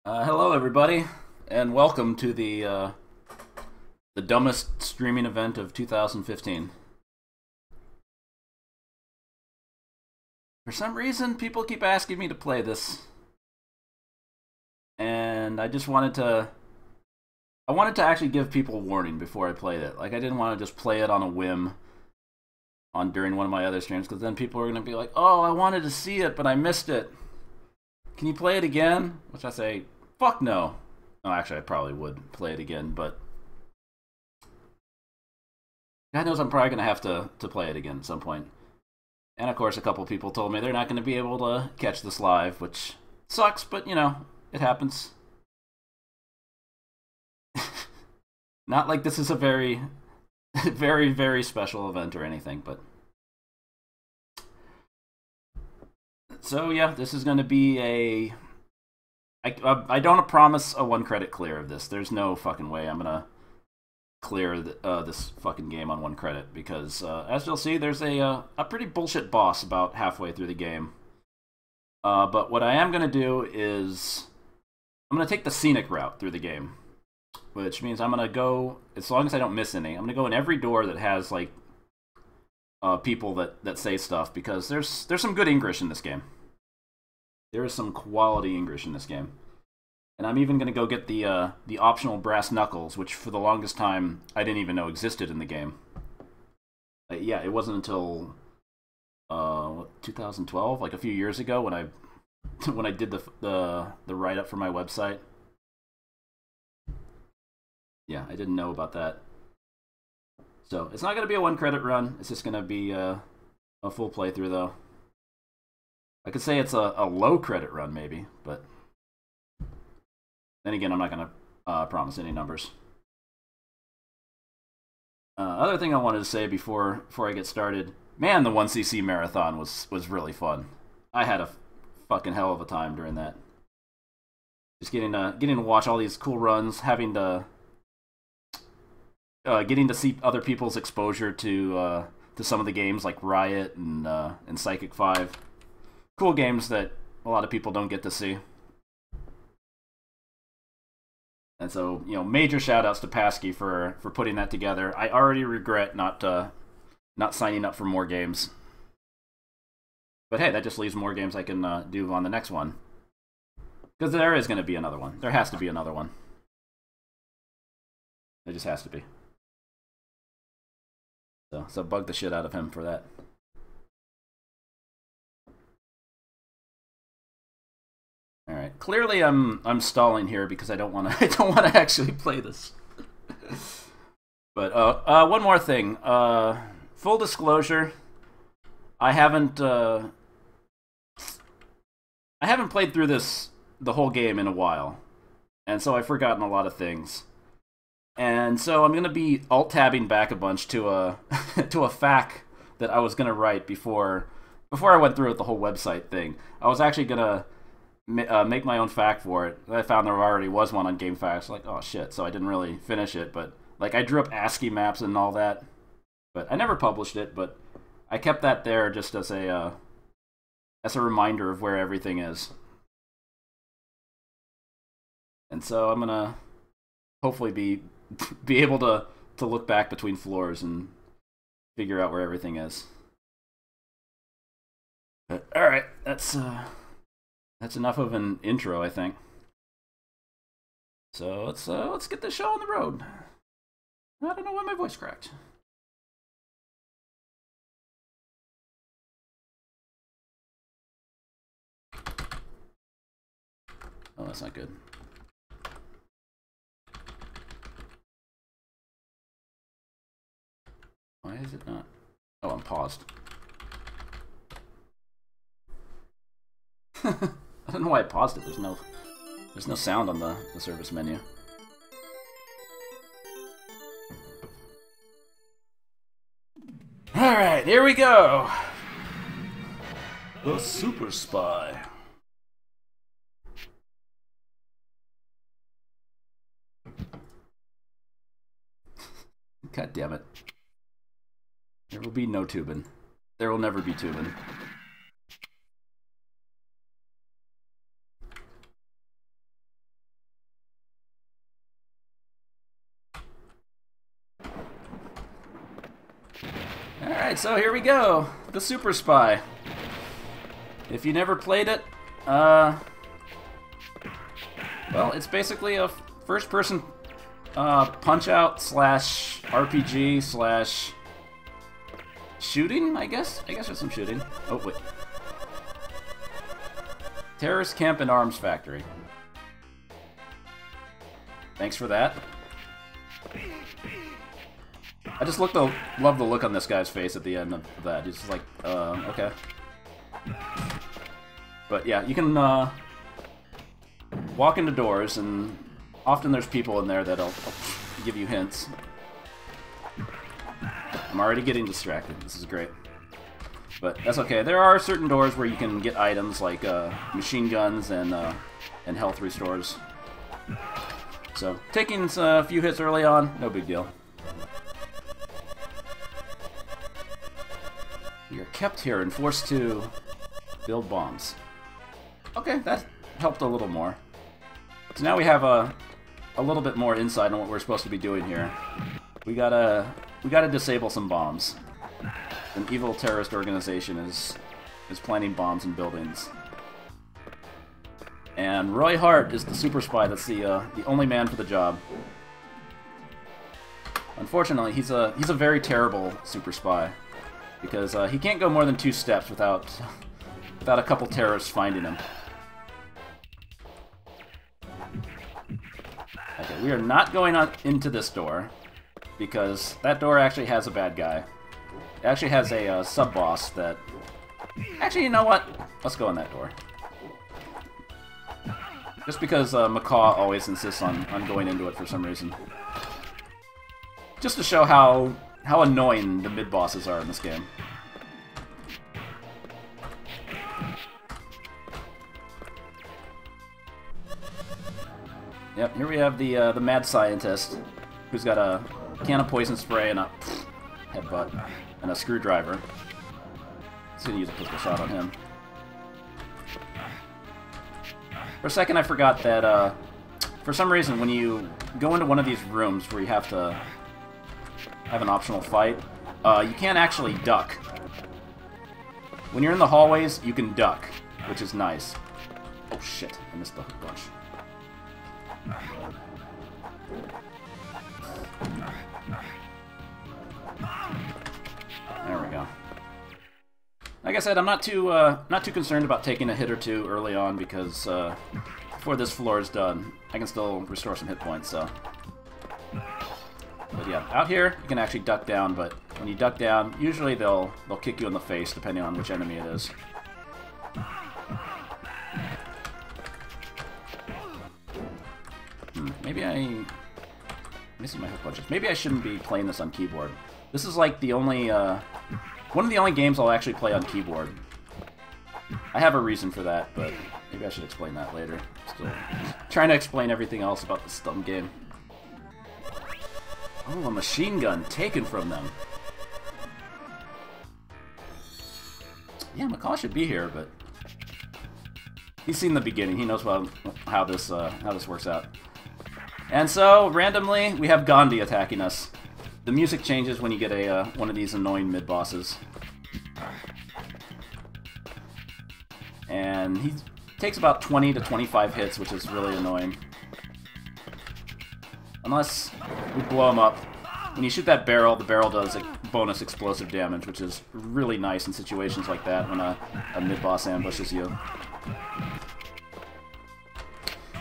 Hello, everybody, and welcome to the dumbest streaming event of 2015. For some reason, people keep asking me to play this, and I wanted to actually give people warning before I played it. Like, I didn't want to just play it on a whim on during one of my other streams, because then people are going to be like, "Oh, I wanted to see it, but I missed it. Can you play it again?" Which I say, "Fuck no." No, actually, I probably would play it again, but God knows I'm probably going to have to play it again at some point. And of course, a couple people told me they're not going to be able to catch this live, which sucks, but you know, it happens. Not like this is a very, very, very special event or anything, but. So yeah, this is going to be a. I don't promise a 1 credit clear of this. There's no fucking way I'm going to clear this fucking game on 1 credit, because as you'll see, there's a pretty bullshit boss about halfway through the game. But what I am going to do is I'm going to take the scenic route through the game, which means I'm going to go, as long as I don't miss any, I'm going to go in every door that has like people that say stuff, because there's some good English in this game. There is some quality English in this game. And I'm even going to go get the optional brass knuckles, which for the longest time I didn't even know existed in the game. Yeah, it wasn't until 2012, like a few years ago, when I did the write up for my website. Yeah, I didn't know about that. So it's not going to be a 1 credit run. It's just going to be a full playthrough, though. I could say it's a low credit run, maybe, but then again, I'm not going to promise any numbers. Other thing I wanted to say before I get started, man, the 1cc marathon was really fun. I had a fucking hell of a time during that. Just getting to watch all these cool runs, getting to see other people's exposure to some of the games like Riot and Psychic 5. Cool games that a lot of people don't get to see. And so, you know, major shout-outs to Pasky for putting that together. I already regret not signing up for more games. But hey, that just leaves more games I can do on the next one. Because there is going to be another one. There has to be another one. There just has to be. So bug the shit out of him for that. All right. Clearly, I'm stalling here because I don't want to actually play this. But one more thing. Full disclosure, I haven't played through the whole game in a while, and so I've forgotten a lot of things. And so I'm gonna be alt-tabbing back a bunch to a to a FAQ that I was gonna write before I went through with the whole website thing. I was actually gonna make my own FAQ for it. I found there already was one on GameFAQs. Like, oh shit! So I didn't really finish it, but like I drew up ASCII maps and all that. But I never published it. But I kept that there just as a reminder of where everything is. And so I'm gonna hopefully be able to look back between floors and figure out where everything is. But all right, that's enough of an intro, I think. So let's get this show on the road. I don't know why my voice cracked. Oh, that's not good. Why is it not? Oh, I'm paused. I don't know why I paused it. There's no sound on the service menu. Alright, here we go! The Super Spy. God damn it. There will be no tubing. There will never be tubing. Alright, so here we go. The Super Spy. If you never played it, well, it's basically a first-person punch-out slash RPG slash shooting, I guess? I guess there's some shooting. Oh, wait. Terrorist Camp and Arms Factory. Thanks for that. I just love the look on this guy's face at the end of that. He's just like, okay. But yeah, you can walk into doors, and often there's people in there that'll give you hints. I'm already getting distracted. This is great. But that's okay. There are certain doors where you can get items like machine guns and health restores. So, taking a few hits early on, no big deal. We are kept here and forced to build bombs. Okay, that helped a little more. So now we have a little bit more insight on what we're supposed to be doing here. We gotta disable some bombs. An evil terrorist organization is planting bombs in buildings. And Roy Hart is the super spy that's the only man for the job. Unfortunately, he's a very terrible super spy, because he can't go more than 2 steps without a couple terrorists finding him. Okay, we are not going on into this door, because that door actually has a bad guy. It actually has a sub-boss that... Actually, you know what? Let's go in that door. Just because Macaw always insists on going into it for some reason. Just to show how annoying the mid-bosses are in this game. Yep, here we have the mad scientist, who's got a can of poison spray and a headbutt and a screwdriver. Just gonna use a pistol shot on him. For a second I forgot that, for some reason, when you go into one of these rooms where you have to have an optional fight, you can't actually duck. When you're in the hallways, you can duck, which is nice. Oh shit, I missed the hook punch. There we go. Like I said, I'm not too concerned about taking a hit or two early on, because before this floor is done, I can still restore some hit points. So, but yeah, out here you can actually duck down. But when you duck down, usually they'll kick you in the face, depending on which enemy it is. Maybe let me see my hook punches. Maybe I shouldn't be playing this on keyboard. This is like the only one of the only games I'll actually play on keyboard. I have a reason for that, but maybe I should explain that later. Still trying to explain everything else about this dumb game. Oh, a machine gun taken from them. Yeah, Macaw should be here, but he's seen the beginning. He knows how this works out. And so, randomly, we have Gandhi attacking us. The music changes when you get a one of these annoying mid-bosses. And he takes about 20 to 25 hits, which is really annoying. Unless we blow him up. When you shoot that barrel, the barrel does bonus explosive damage, which is really nice in situations like that when a mid-boss ambushes you.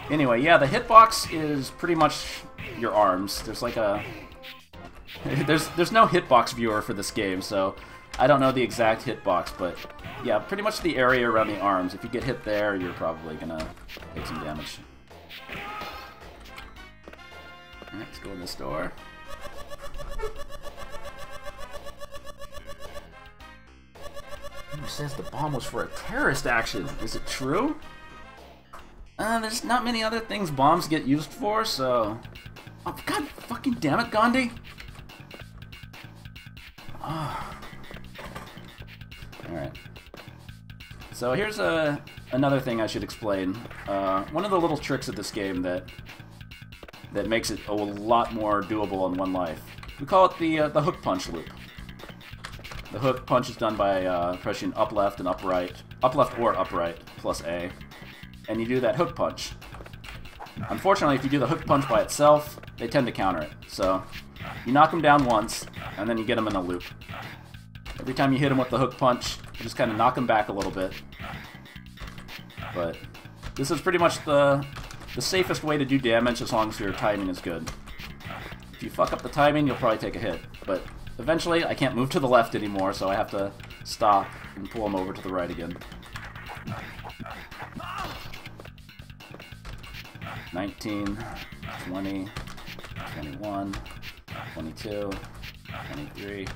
Anyway, yeah, the hitbox is pretty much your arms. There's like a... There's no hitbox viewer for this game, so I don't know the exact hitbox, but yeah, pretty much the area around the arms. If you get hit there, you're probably gonna take some damage. Alright, let's go in this door. Who says the bomb was for a terrorist action? Is it true? There's not many other things bombs get used for, so... Oh, god fucking damn it, Gandhi! Oh. Alright. So here's another thing I should explain. One of the little tricks of this game that makes it a lot more doable on one life. We call it the hook punch loop. The hook punch is done by pressing up left and up right, up left or upright plus A, and you do that hook punch. Unfortunately, if you do the hook punch by itself, they tend to counter it. So you knock them down once, and then you get them in a loop. Every time you hit them with the hook punch, you just kind of knock them back a little bit. But this is pretty much the safest way to do damage as long as your timing is good. If you fuck up the timing, you'll probably take a hit. But eventually, I can't move to the left anymore, so I have to stop and pull them over to the right again. 19, 20, 21, 22, 23,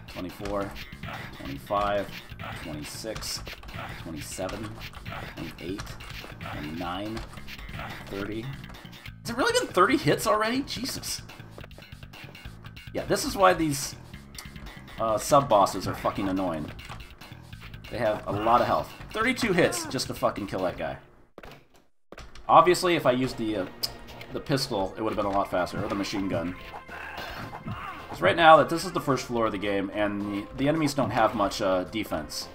24, 25, 26, 27, 28, 29, 30. Has it really been 30 hits already? Jesus. Yeah, this is why these sub-bosses are fucking annoying. They have a lot of health. 32 hits just to fucking kill that guy. Obviously, if I used the pistol, it would have been a lot faster, or the machine gun. Because right now, that this is the first floor of the game, and the enemies don't have much defense.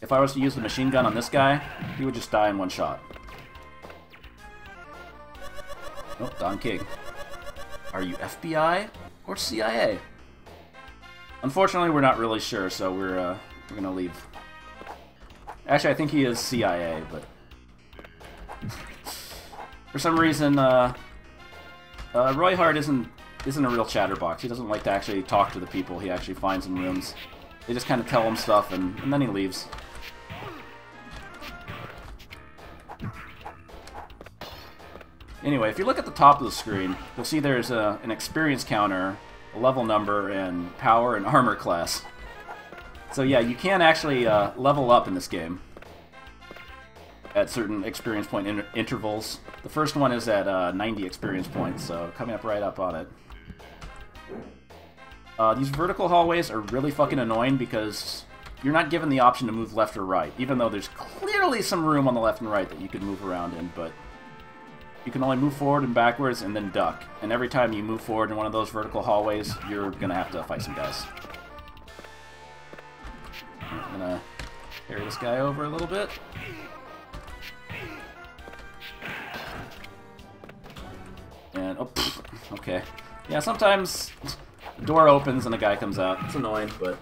If I was to use the machine gun on this guy, he would just die in one shot. Oh, Don King. Are you FBI or CIA? Unfortunately, we're not really sure, so we're gonna leave. Actually, I think he is CIA, but for some reason, Roy Hart isn't a real chatterbox. He doesn't like to actually talk to the people he actually finds in rooms. They just kind of tell him stuff, and then he leaves. Anyway, if you look at the top of the screen, you'll see there's an experience counter, a level number, and power and armor class. So yeah, you can actually level up in this game at certain experience point intervals. The first one is at 90 experience points, so coming up right up on it. These vertical hallways are really fucking annoying because you're not given the option to move left or right, even though there's clearly some room on the left and right that you could move around in, but you can only move forward and backwards and then duck. And every time you move forward in one of those vertical hallways, you're gonna have to fight some guys. I'm gonna carry this guy over a little bit. And, oh, okay. Yeah, sometimes the door opens and a guy comes out. It's annoying, but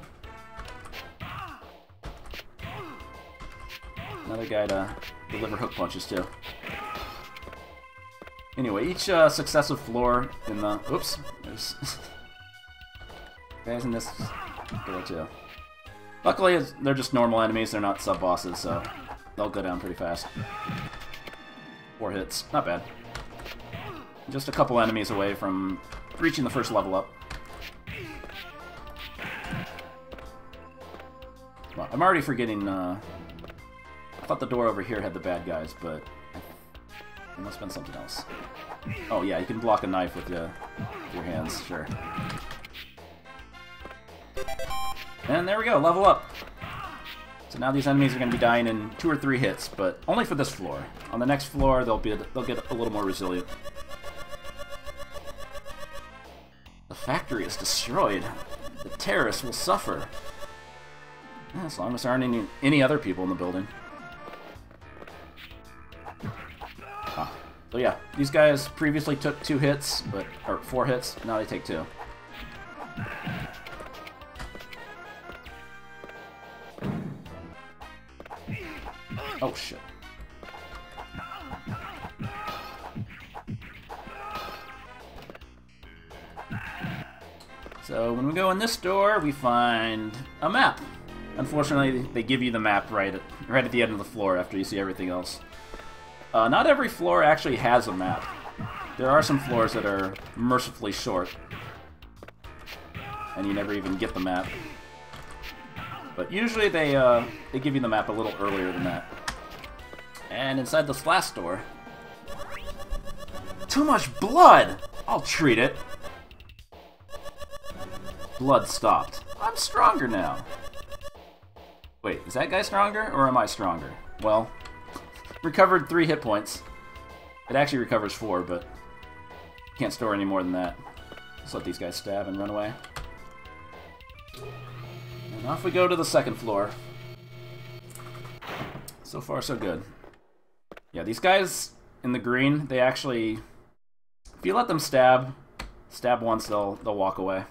another guy to deliver hook punches to. Anyway, each successive floor in the... Oops. There's guys in this door, too. Luckily, they're just normal enemies. They're not sub-bosses, so they'll go down pretty fast. 4 hits. Not bad. Just a couple enemies away from reaching the first level up. Well, I'm already forgetting... I thought the door over here had the bad guys, but... it must have been something else. Oh yeah, you can block a knife with your hands, sure. And there we go, level up! So now these enemies are going to be dying in 2 or 3 hits, but only for this floor. On the next floor, they'll get a little more resilient. The factory is destroyed. The terrorists will suffer. Yeah, as long as there aren't any other people in the building. So yeah, these guys previously took 2 hits, or 4 hits, now they take 2. Oh shit. So when we go in this door, we find a map. Unfortunately, they give you the map right at the end of the floor after you see everything else. Not every floor actually has a map. There are some floors that are mercifully short, and you never even get the map. But usually they give you the map a little earlier than that. And inside this last door... Too much blood! I'll treat it. Blood stopped. I'm stronger now. Wait, is that guy stronger, or am I stronger? Well, recovered 3 hit points. It actually recovers 4, but can't store any more than that. Just let these guys stab and run away. And off we go to the second floor. So far, so good. Yeah, these guys in the green, they actually... If you let them stab once, they'll walk away.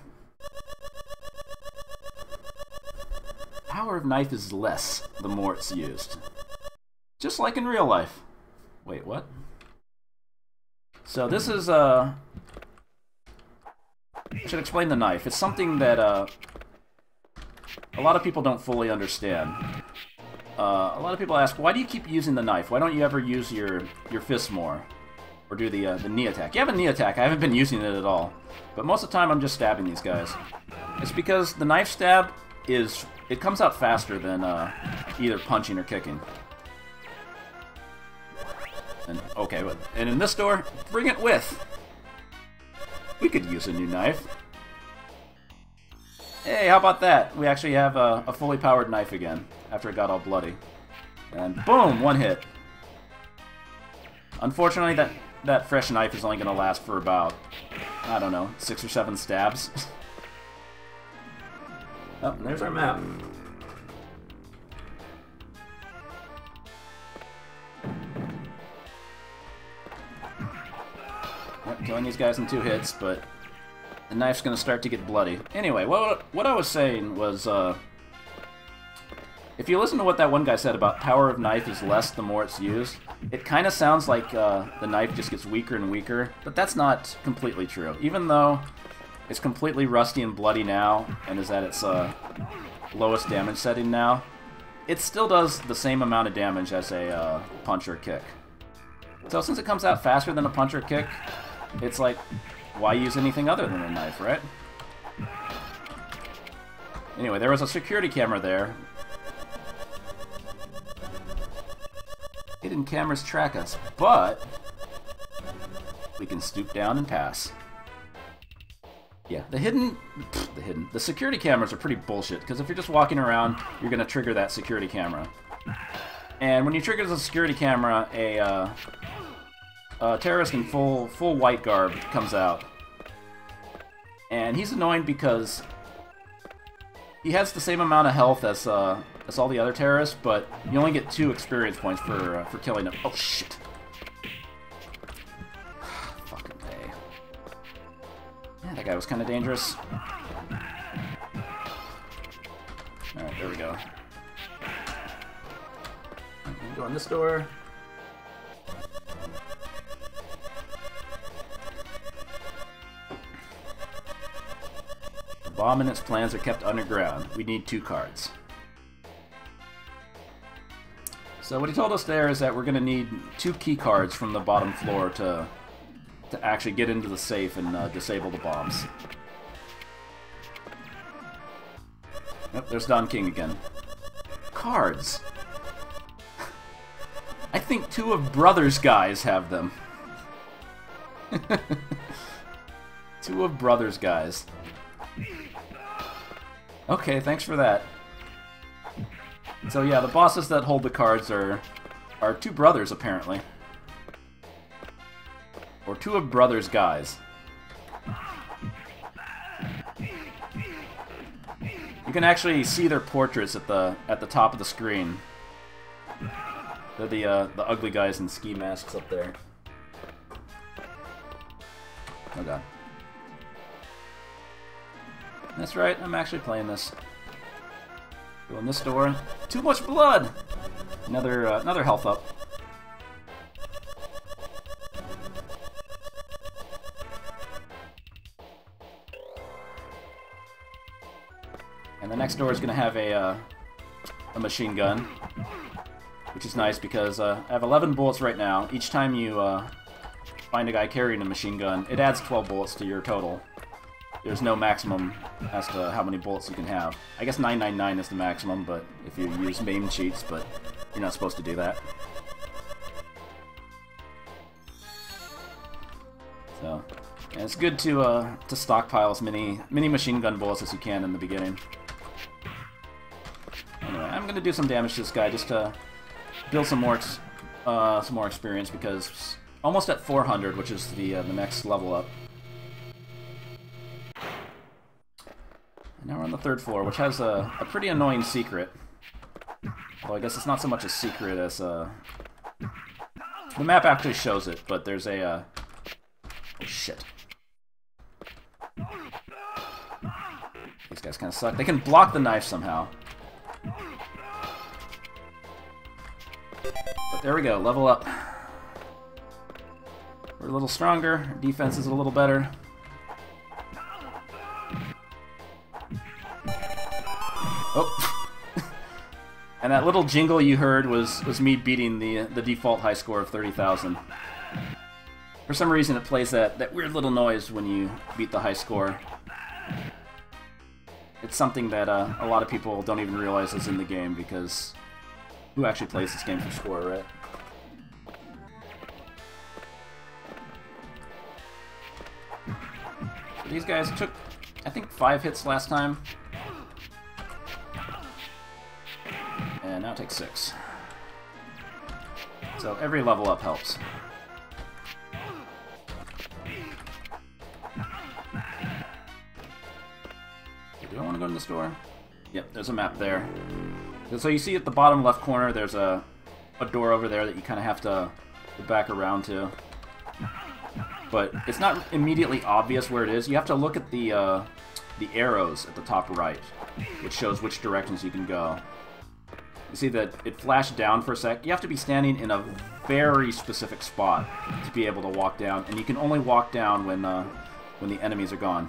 Power of knife is less the more it's used. Just like in real life. Wait, what? So this is, I should explain the knife. It's something that, a lot of people don't fully understand. A lot of people ask, why do you keep using the knife? Why don't you ever use your fist more? Or do the knee attack? You have a knee attack. I haven't been using it at all. But most of the time I'm just stabbing these guys. It's because the knife stab is... It comes out faster than either punching or kicking. And, okay, and in this door, bring it with. We could use a new knife. Hey, how about that? We actually have a fully powered knife again, after it got all bloody. And boom, one hit. Unfortunately, that fresh knife is only going to last for about, I don't know, 6 or 7 stabs. Oh, and there's our map. Yep, killing these guys in 2 hits, but the knife's going to start to get bloody. Anyway, what I was saying was, if you listen to what that one guy said about power of knife is less the more it's used, it kind of sounds like the knife just gets weaker and weaker, but that's not completely true. Even though it's completely rusty and bloody now, and is at its lowest damage setting now, it still does the same amount of damage as a punch or kick. So since it comes out faster than a punch or kick, it's like, why use anything other than a knife, right? Anyway, there was a security camera there. Hidden cameras track us, but we can stoop down and pass. Yeah, the security cameras are pretty bullshit, because if you're just walking around, you're going to trigger that security camera. And when you trigger the security camera, a terrorist in full white garb comes out. And he's annoying because he has the same amount of health as all the other terrorists, but you only get 2 experience points for killing him. Oh, shit. Fucking A. Yeah, that guy was kind of dangerous. Alright, there we go. I'm gonna go in this door. The bomb and its plans are kept underground. We need 2 cards. So what he told us there is that we're going to need 2 key cards from the bottom floor to actually get into the safe and disable the bombs. Yep, there's Don King again. Cards! I think 2 of Brothers guys have them. 2 of Brothers guys. Okay, thanks for that. So yeah, the bosses that hold the cards are 2 brothers, apparently. Or 2 of Brothers guys. You can actually see their portraits at the top of the screen. They're the ugly guys in ski masks up there. Oh god. That's right, I'm actually playing this. Go in this door. Too much blood! Another health up. And the next door is going to have a machine gun, which is nice because I have 11 bullets right now. Each time you find a guy carrying a machine gun, it adds 12 bullets to your total. There's no maximum as to how many bullets you can have. I guess 999 is the maximum, but if you use MAME cheats, but you're not supposed to do that. So, and it's good to stockpile as many machine gun bullets as you can in the beginning. Anyway, I'm gonna do some damage to this guy just to build some more experience because almost at 400, which is the next level up. Now we're on the 3rd floor, which has a pretty annoying secret. Well, I guess it's not so much a secret as the map actually shows it, but there's a oh shit. These guys kind of suck. They can block the knife somehow. But there we go, level up. We're a little stronger, our defense is a little better. Oh. And that little jingle you heard was me beating the default high score of 30,000. For some reason it plays that weird little noise when you beat the high score. It's something that a lot of people don't even realize is in the game, because who actually plays this game for score, right? So these guys took, I think, 5 hits last time. And now it takes 6. So every level up helps. Do I want to go to the store? Yep, there's a map there. So you see at the bottom left corner, there's a door over there that you kind of have to back around to. But it's not immediately obvious where it is. You have to look at the arrows at the top right, which shows which directions you can go. You see that it flashed down for a sec. You have to be standing in a very specific spot to be able to walk down, and you can only walk down when the enemies are gone.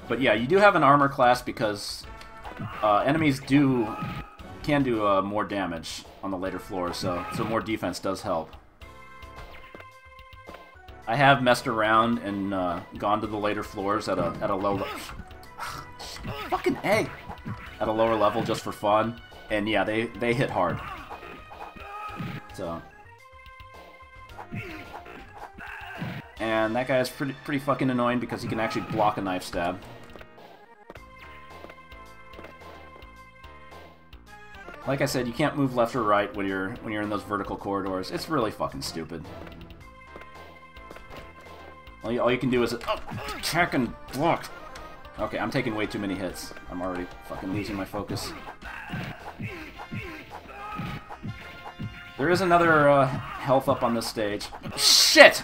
But yeah, you do have an armor class because enemies can do more damage on the later floors, so more defense does help. I have messed around and gone to the later floors at a low fucking A! At a lower level just for fun, and yeah, they hit hard. So, and that guy is pretty fucking annoying because he can actually block a knife stab. Like I said, you can't move left or right when you're in those vertical corridors. It's really fucking stupid. All you can do is attack and block. Okay, I'm taking way too many hits. I'm already fucking losing my focus. There is another health up on this stage. Shit!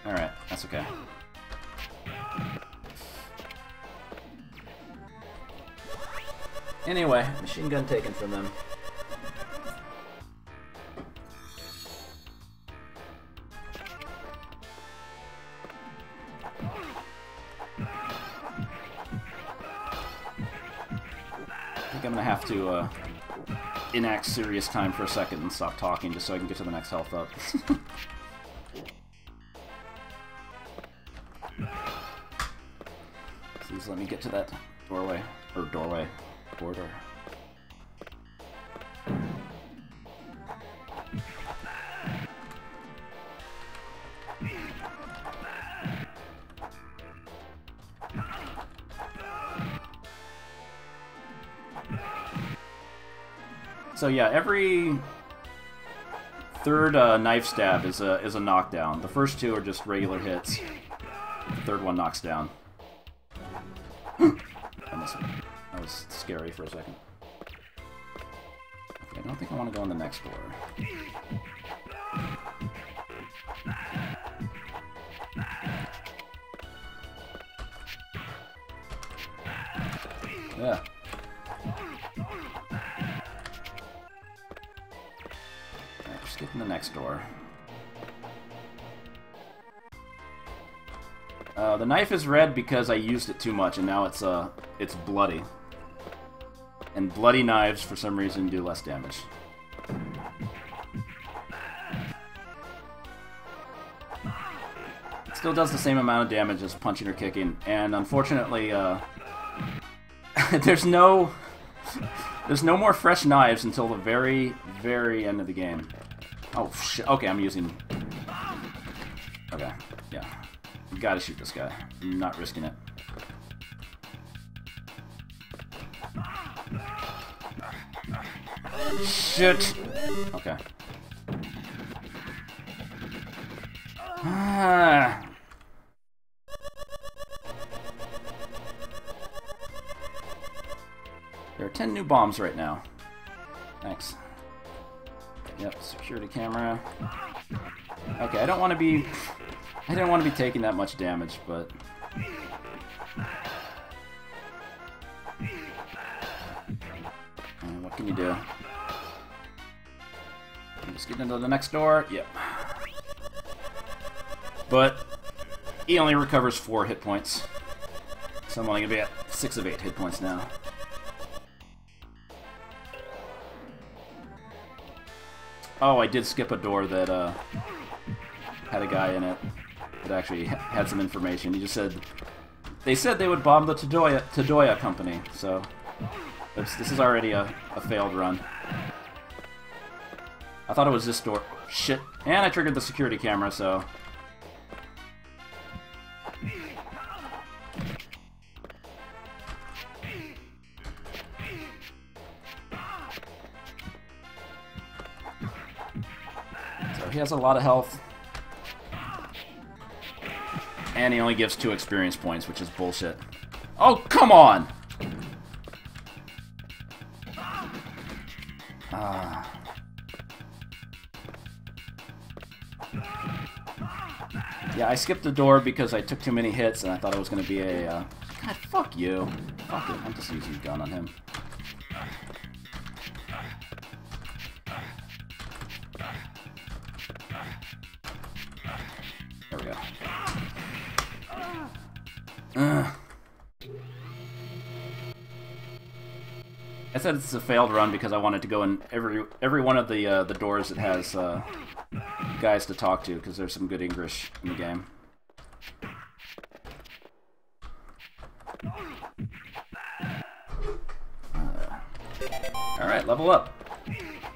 Alright, that's okay. Anyway, machine gun taken from them. I think I'm gonna have to enact serious time for a second and stop talking just so I can get to the next health up. Please let me get to that doorway. Or doorway. Border. So yeah, every third knife stab is a knockdown. The first 2 are just regular hits. The third one knocks down. That was scary for a second. Okay, I don't think I want to go in the next door. Yeah. Alright, just get in the next door. The knife is red because I used it too much, and now it's bloody. And bloody knives, for some reason, do less damage. It still does the same amount of damage as punching or kicking, and unfortunately, there's no more fresh knives until the very, very end of the game. Oh shit! Okay, I'm using. Okay, yeah. You gotta shoot this guy. I'm not risking it. Shit! Okay. Ah. There are 10 new bombs right now. Thanks. Yep, security camera. Okay, I don't want to be... I didn't want to be taking that much damage, but... what can you do? Just get into the next door. Yep. But he only recovers 4 hit points. So I'm only going to be at 6 of 8 hit points now. Oh, I did skip a door that had a guy in it that actually had some information. He just said... They said they would bomb the Todoya company, so... This is already a failed run. I thought it was this door. Shit. And I triggered the security camera, so... So he has a lot of health. And he only gives 2 experience points, which is bullshit. Oh, come on! Yeah, I skipped the door because I took too many hits and I thought it was going to be a... God, fuck you. Fuck it, I'm just using a gun on him. There we go. I said it's a failed run because I wanted to go in every one of the doors that has guys to talk to, because there's some good English in the game. Alright, level up.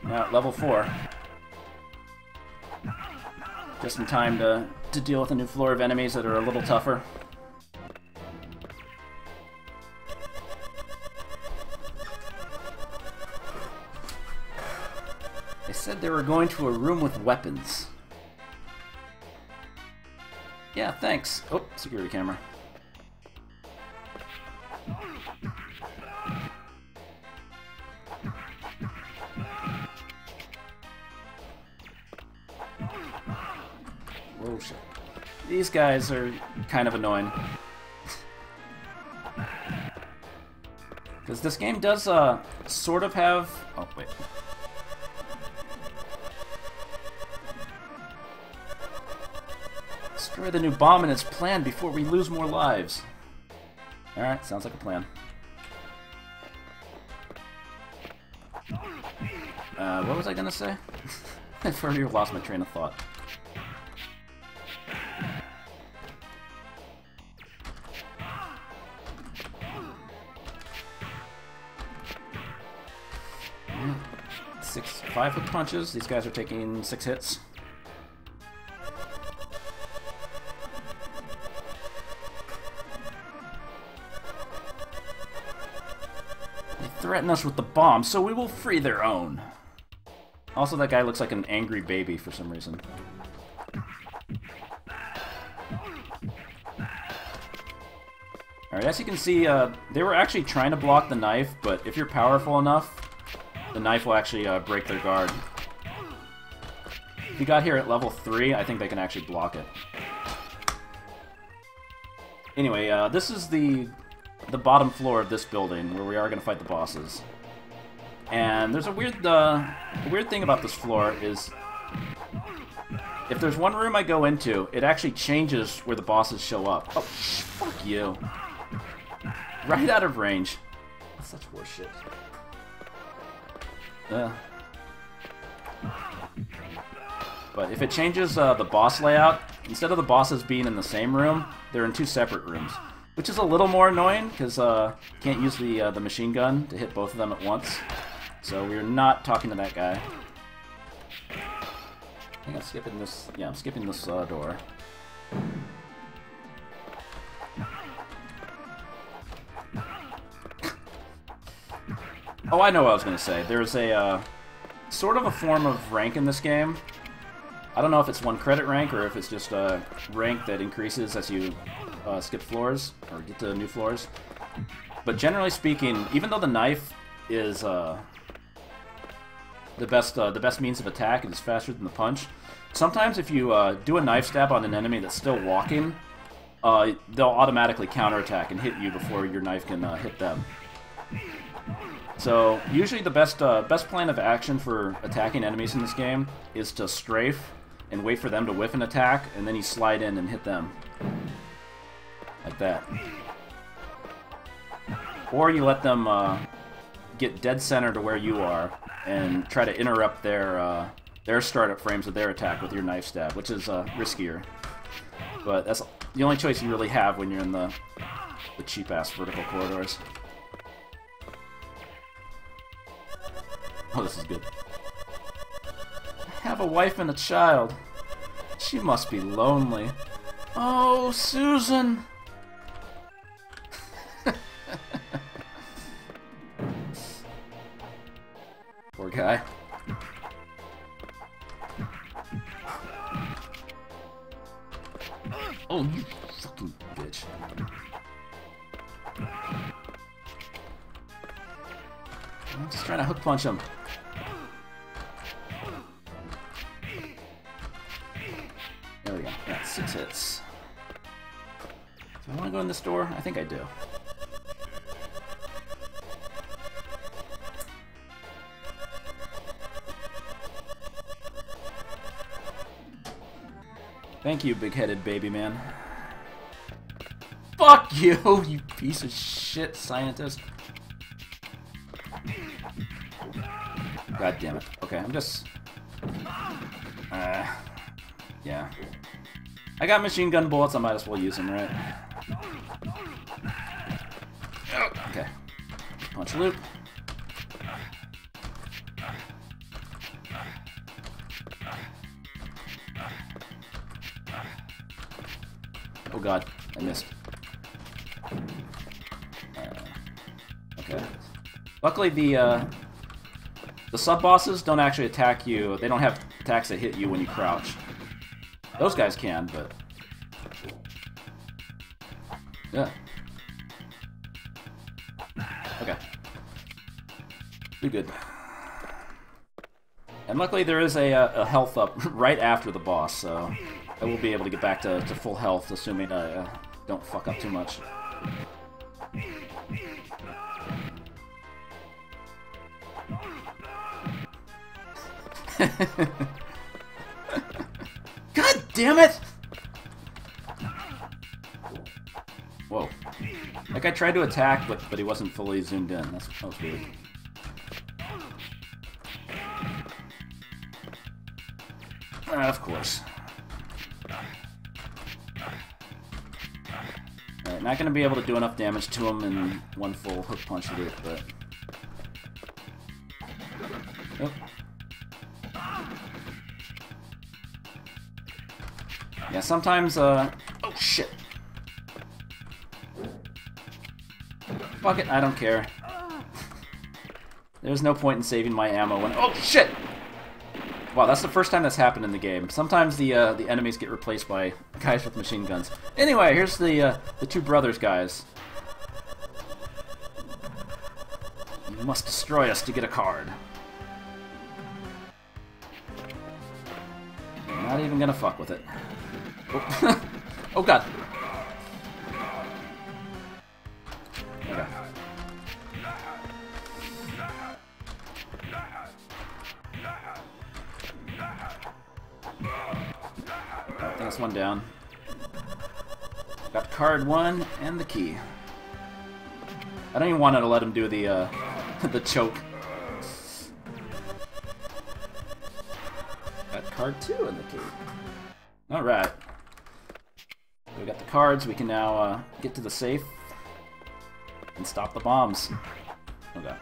Now at level 4. Just in time to deal with a new floor of enemies that are a little tougher. They said they were going to a room with weapons. Yeah, thanks. Oh, security camera. Whoa, shit. These guys are kind of annoying. Because this game does, sort of have... Oh, wait. Destroy the new bomb and its plan before we lose more lives. Alright, sounds like a plan. What was I gonna say? I've already lost my train of thought. Five hit punches. These guys are taking 6 hits. They threaten us with the bomb, so we will free their own. Also, that guy looks like an angry baby for some reason. Alright, as you can see, they were actually trying to block the knife, but if you're powerful enough, the knife will actually break their guard. If you got here at level 3, I think they can actually block it. Anyway, this is the bottom floor of this building where we are going to fight the bosses. And there's a weird thing about this floor is if there's one room I go into, it actually changes where the bosses show up. Oh, fuck you. Right out of range. That's such horseshit. But if it changes the boss layout, instead of the bosses being in the same room, they're in 2 separate rooms. Which is a little more annoying, because you can't use the machine gun to hit both of them at once. So we're not talking to that guy. I think I'm skipping this... Yeah, I'm skipping this door. Oh, I know what I was going to say. There's a, sort of a form of rank in this game I don't know if it's 1 credit rank or if it's just a rank that increases as you skip floors or get to new floors. But generally speaking, even though the knife is the best means of attack, it is faster than the punch. Sometimes if you do a knife stab on an enemy that's still walking, they'll automatically counterattack and hit you before your knife can hit them. So usually the best plan of action for attacking enemies in this game is to strafe and wait for them to whiff an attack, and then you slide in and hit them. Like that. Or you let them get dead center to where you are and try to interrupt their startup frames of their attack with your knife stab, which is riskier. But that's the only choice you really have when you're in the cheap-ass vertical corridors. Oh, this is good. I have a wife and a child. She must be lonely. Oh, Susan! Poor guy. Oh, you fucking bitch. I'm just trying to hook punch him. There we go. That's 6 hits. Do I want to go in this door? I think I do. Thank you, big-headed baby man. Fuck you, you piece of shit scientist. God damn it. Okay, I'm just... yeah. I got machine gun bullets, I might as well use them, right? Okay. Punch loop. Oh god, I missed. Okay. Luckily, the sub-bosses don't actually attack you. They don't have attacks that hit you when you crouch. Those guys can, but... yeah. Okay. Be good. And luckily there is a health up right after the boss, so I will be able to get back to full health, assuming I don't fuck up too much. God damn it! Whoa. Like I tried to attack, but he wasn't fully zoomed in. That was weird. Of course. Alright, not gonna be able to do enough damage to him in one full hook punch loop, but... oh. Yeah, sometimes, oh shit! Fuck it, I don't care. There's no point in saving my ammo when... oh shit! Wow, that's the first time that's happened in the game. Sometimes the enemies get replaced by guys with machine guns. Anyway, here's the two brothers guys. You must destroy us to get a card. I'm not even gonna fuck with it. Oh, oh god. Okay. Alright, that's one down. Got card 1 and the key. I don't even want to let him do the the choke. Got card 2 and the key. Alright. We got the cards, we can now get to the safe and stop the bombs. Okay.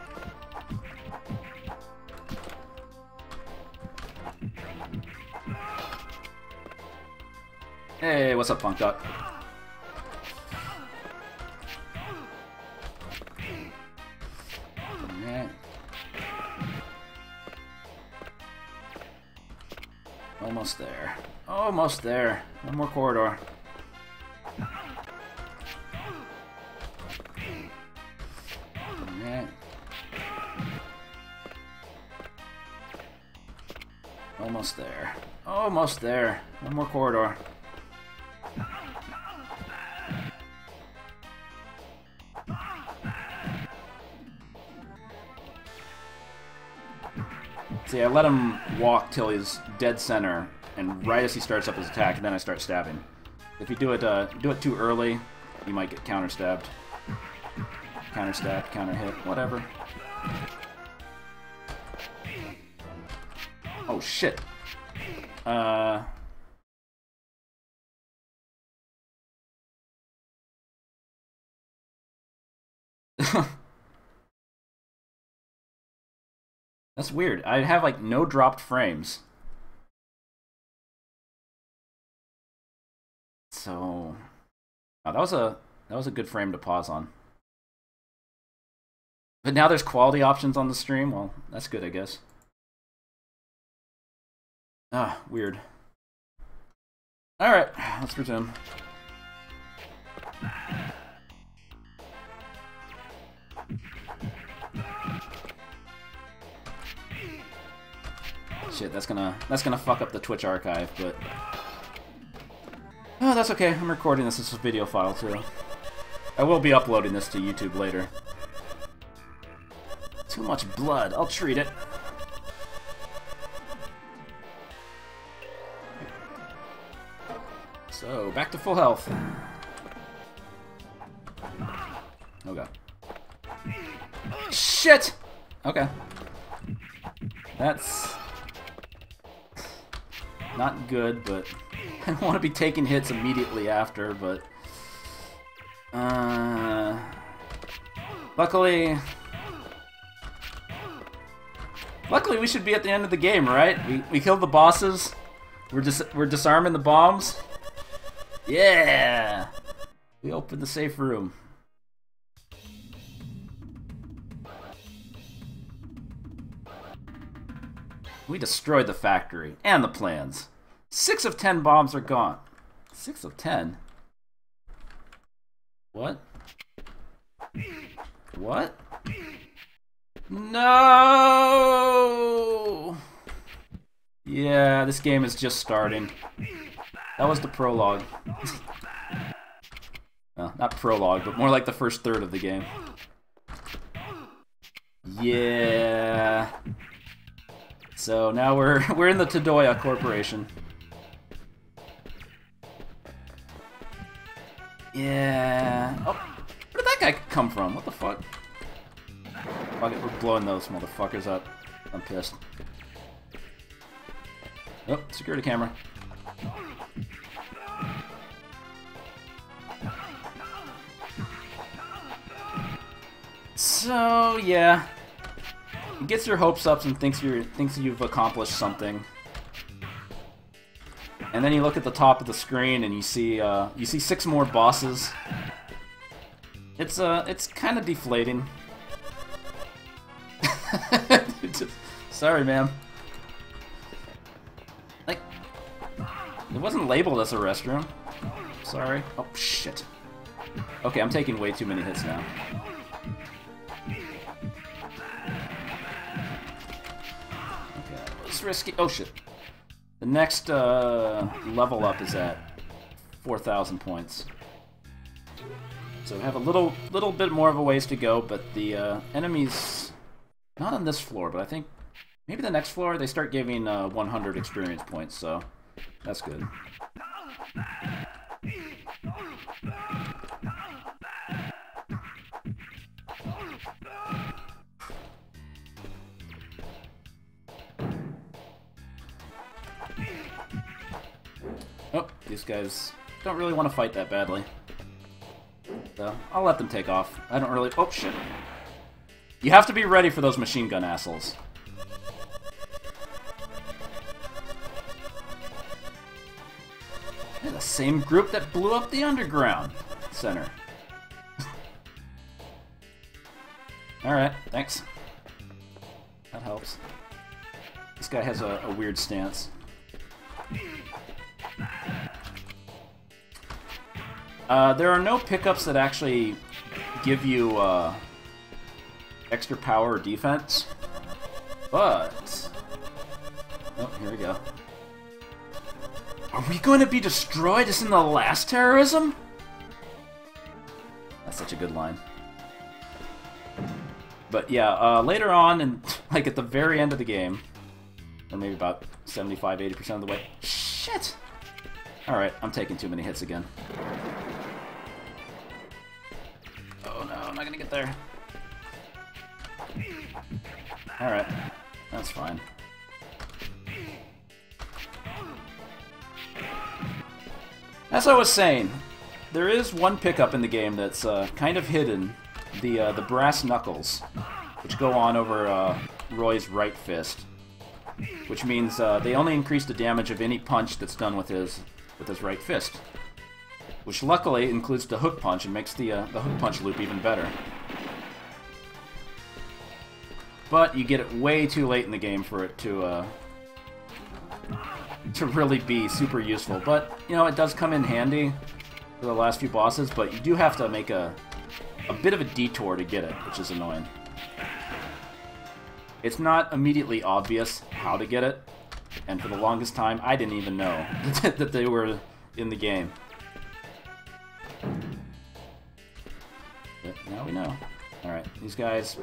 Hey, what's up, Punk Duck? Alright. Almost there. Almost there. One more corridor. Alright. Almost there. Almost there. One more corridor. See, I let him walk till he's dead center, and right as he starts up his attack, and then I start stabbing. If you do it too early, you might get counter-stabbed. Counter-stabbed, counter-hit, whatever. Oh, shit. That's weird. I have, like, no dropped frames. So... Oh, that was a good frame to pause on. But now there's quality options on the stream? Well, that's good, I guess. Ah, weird. Alright, let's resume. Shit, that's gonna fuck up the Twitch archive, but... Oh, that's okay. I'm recording this as a video file, too. I will be uploading this to YouTube later. Too much blood. I'll treat it. So, back to full health. Oh god. Shit! Okay. That's... not good, but... I don't want to be taking hits immediately after, but... Luckily... Luckily, we should be at the end of the game, right? We killed the bosses. We're disarming the bombs. Yeah! We opened the safe room. We destroyed the factory and the plans. 6 of 10 bombs are gone. 6 of 10? What? What? No! Yeah, this game is just starting. That was the prologue. Well, not prologue, but more like the first third of the game. Yeah. So now we're in the Todoya Corporation. Yeah. Oh, where did that guy come from? What the fuck? Fuck it, we're blowing those motherfuckers up. I'm pissed. Oh, security camera. So yeah, he gets your hopes up and thinks you've accomplished something, and then you look at the top of the screen and you see 6 more bosses. It's kind of deflating. Sorry, ma'am. Like, it wasn't labeled as a restroom. Sorry. Oh shit. Okay, I'm taking way too many hits now. Risky. Oh shit. The next level up is at 4,000 points. So we have a little bit more of a ways to go, but the enemies, not on this floor, but I think maybe the next floor, they start giving 100 experience points, so that's good. Oh, these guys don't really want to fight that badly. So, I'll let them take off. I don't really... Oh, shit. You have to be ready for those machine gun assholes. They're the same group that blew up the underground center. Alright, thanks. That helps. This guy has a weird stance. There are no pickups that actually give you extra power or defense, but... Oh, here we go. Are we going to be destroyed as in the last terrorism? That's such a good line. But yeah, later on, and like at the very end of the game, or maybe about 75-80% of the way... Shit! Alright, I'm taking too many hits again. Oh no, I'm not gonna get there. Alright, that's fine. As I was saying, there is one pickup in the game that's kind of hidden. The brass knuckles, which go on over Roy's right fist. Which means they only increase the damage of any punch that's done with his right fist. Which luckily includes the hook punch and makes the hook punch loop even better. But you get it way too late in the game for it to really be super useful. But, you know, it does come in handy for the last few bosses, but you do have to make a bit of a detour to get it, which is annoying. It's not immediately obvious how to get it, and for the longest time, I didn't even know that they were in the game. But now we know. Alright, these guys,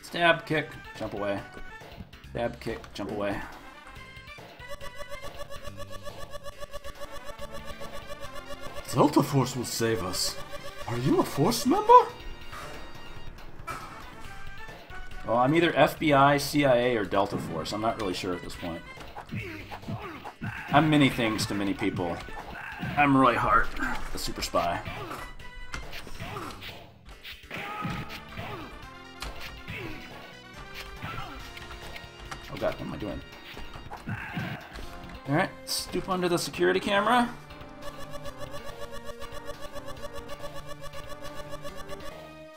stab, kick, jump away. Stab, kick, jump away. Delta Force will save us. Are you a Force member? Well, I'm either FBI, CIA, or Delta Force. I'm not really sure at this point. I'm many things to many people. I'm Roy Hart, the super spy. Oh god, what am I doing? Alright, stoop under the security camera.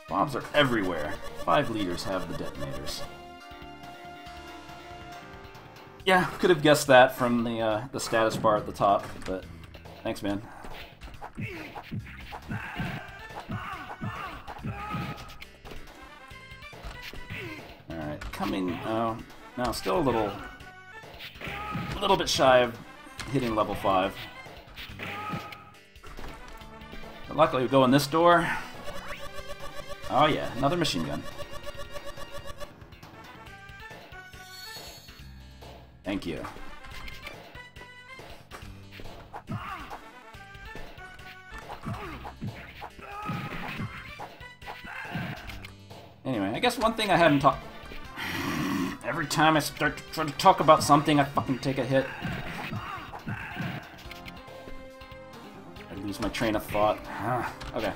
Bombs are everywhere. 5 leaders have the detonators. Yeah, could have guessed that from the status bar at the top, but thanks, man. Alright, coming... Oh, no, still a little bit shy of hitting level 5. But luckily we go in this door. Oh yeah, another machine gun. Thank you. Anyway, I guess one thing I hadn't talked... Every time I start to try to talk about something, I fucking take a hit. I lose my train of thought. Okay.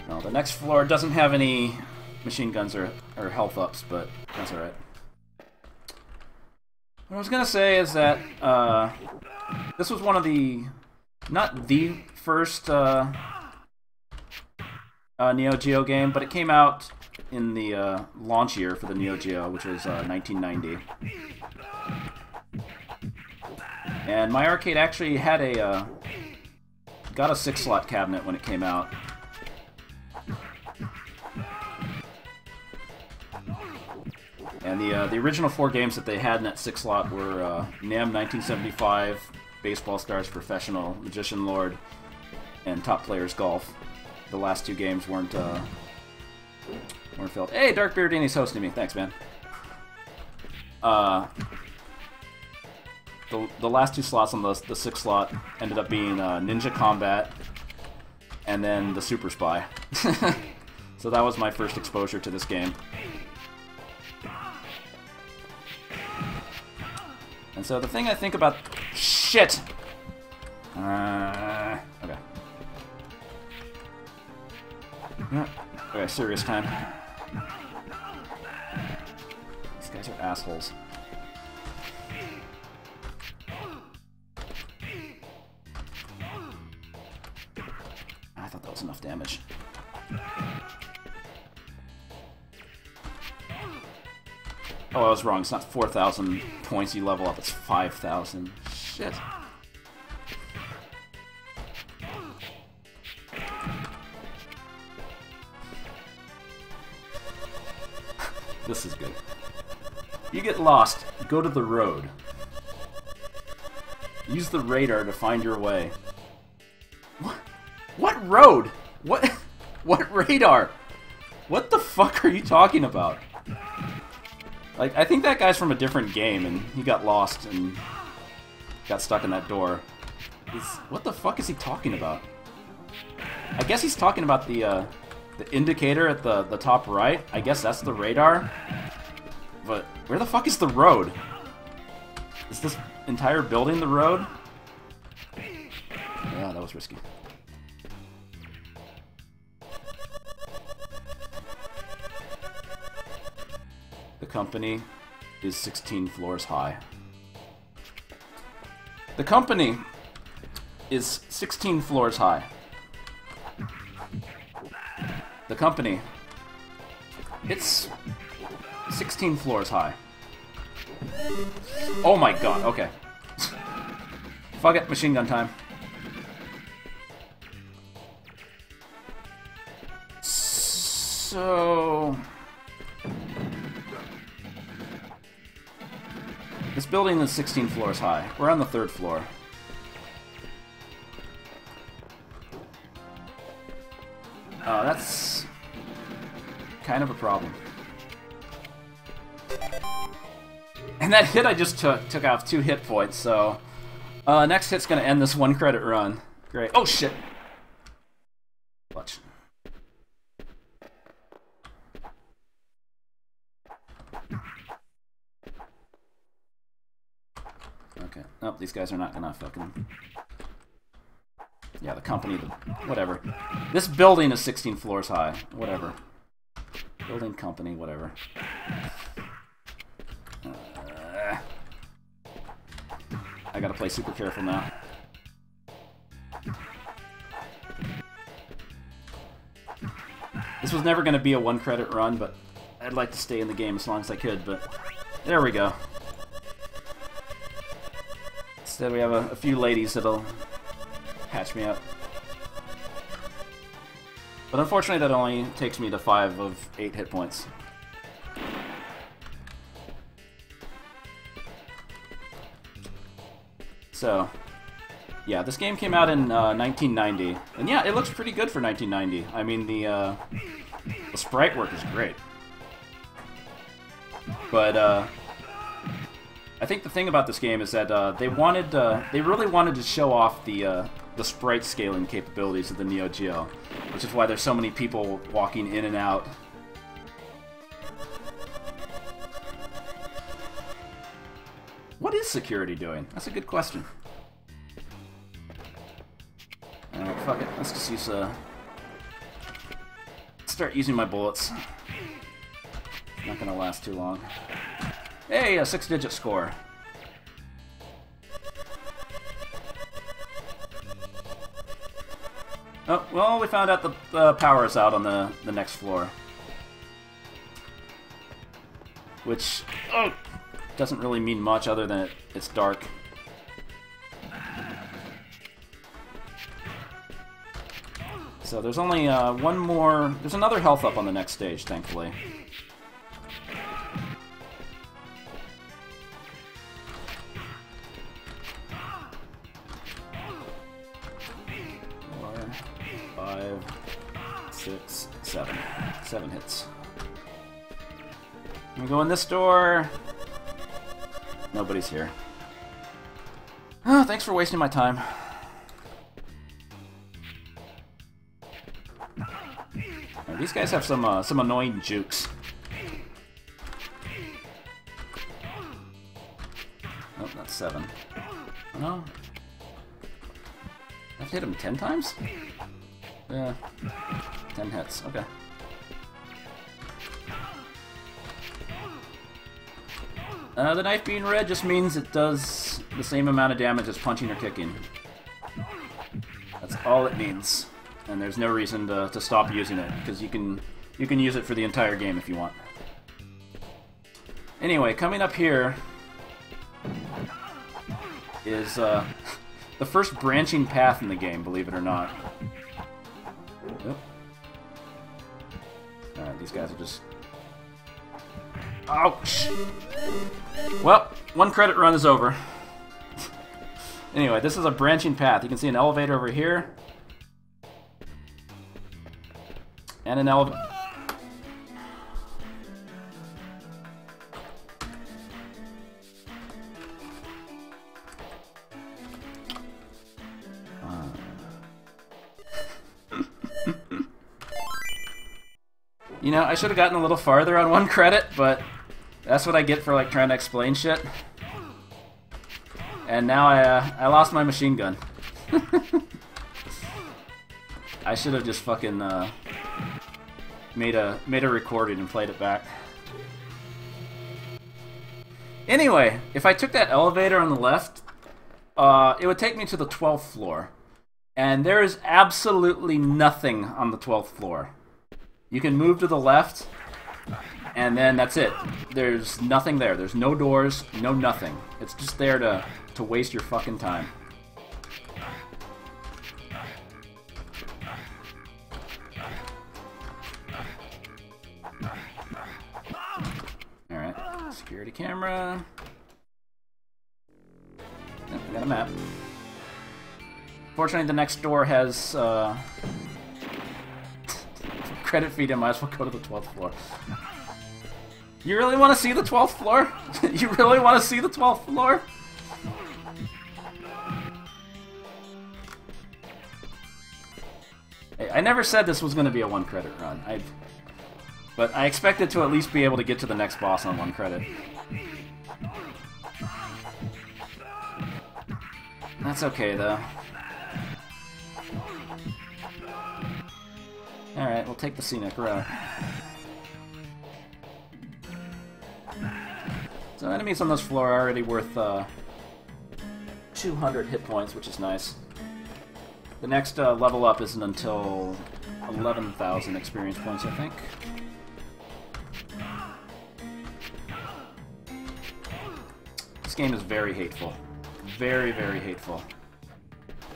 No, the next floor doesn't have any machine guns or health ups, but that's alright. What I was gonna say is that this was one of the... not the first Neo Geo game, but it came out in the launch year for the Neo Geo, which was 1990. And my arcade actually had got a 6-slot cabinet when it came out. And the original 4 games that they had in that 6-slot were NAM 1975, Baseball Stars Professional, Magician Lord, and Top Players Golf. The last 2 games weren't filled. Hey, Dark Beardini's hosting me. Thanks, man. The last 2 slots on the 6 slot ended up being Ninja Combat and then the Super Spy. So that was my first exposure to this game. And so the thing I think about... Shit! Okay. Okay, serious time. These guys are assholes. I thought that was enough damage. Oh, I was wrong. It's not 4,000 points you level up. It's 5,000. Shit. This is good. You get lost. Go to the road. Use the radar to find your way. What? What road? What? What radar? What the fuck are you talking about? Like, I think that guy's from a different game, and he got lost and got stuck in that door. What the fuck is he talking about? I guess he's talking about the indicator at the top right. I guess that's the radar. But where the fuck is the road? Is this entire building the road? Yeah, that was risky. The company is 16 floors high. The company is 16 floors high. The company. It's 16 floors high. Oh my god, okay. Fuck it, machine gun time. So... this building is 16 floors high. We're on the 3rd floor. That's kind of a problem. And that hit I just took off 2 hit points, so... next hit's gonna end this 1 credit run. Great. Oh shit! Clutch. Okay. Nope, these guys are not gonna fucking... yeah, the company, whatever. This building is 16 floors high. Whatever. Building company, whatever. I gotta play super careful now. This was never gonna be a 1 credit run, but I'd like to stay in the game as long as I could, but there we go. Instead we have a few ladies that'll patch me up. But unfortunately that only takes me to 5 of 8 hit points. So, yeah, this game came out in 1990, and yeah, it looks pretty good for 1990. I mean, the sprite work is great. But I think the thing about this game is that they really wanted to show off the sprite scaling capabilities of the Neo Geo, which is why there's so many people walking in and out. What is security doing? That's a good question. Alright, fuck it. Let's just use start using my bullets. Not gonna last too long. Hey, a 6-digit score. Oh, well, we found out the power is out on the next floor. Which, doesn't really mean much other than it's dark. So there's only one more... there's another health up on the next stage, thankfully. Six, seven. 7 hits. I'm gonna go in this door. Nobody's here. Oh, thanks for wasting my time. Right, these guys have some annoying jukes. Oh, that's 7. No. I have to hit him 10 times? Yeah. 10 hits, okay. The knife being red just means it does the same amount of damage as punching or kicking. That's all it means. And there's no reason to stop using it, because you can use it for the entire game if you want. Anyway, coming up here is the first branching path in the game, believe it or not. Yep. Alright, these guys are just... Ouch! Well, 1 credit run is over. Anyway, this is a branching path. You can see an elevator over here. And an elevator... You know, I should have gotten a little farther on 1 credit, but that's what I get for, like, trying to explain shit. And now I lost my machine gun. I should have just fucking made a recording and played it back. Anyway, if I took that elevator on the left, it would take me to the 12th floor. And there is absolutely nothing on the 12th floor. You can move to the left, and then that's it. There's nothing there. There's no doors, no nothing. It's just there to waste your fucking time. Alright, security camera. Yep, we got a map. Fortunately, the next door has... credit feed, I might as well go to the 12th floor. You really want to see the 12th floor? You really want to see the 12th floor? Hey, I never said this was going to be a 1 credit run. But I expected to at least be able to get to the next boss on 1 credit. That's okay, though. Alright, we'll take the scenic route. So enemies on this floor are already worth 200 hit points, which is nice. The next level up isn't until 11,000 experience points, I think. This game is very hateful. Very, very hateful.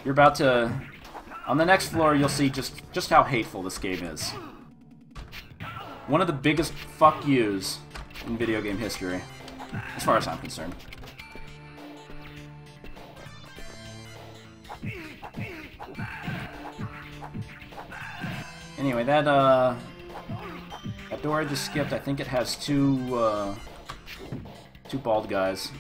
You're about to... On the next floor, you'll see just how hateful this game is. One of the biggest fuck yous in video game history, as far as I'm concerned. Anyway, that door I just skipped, I think it has two bald guys.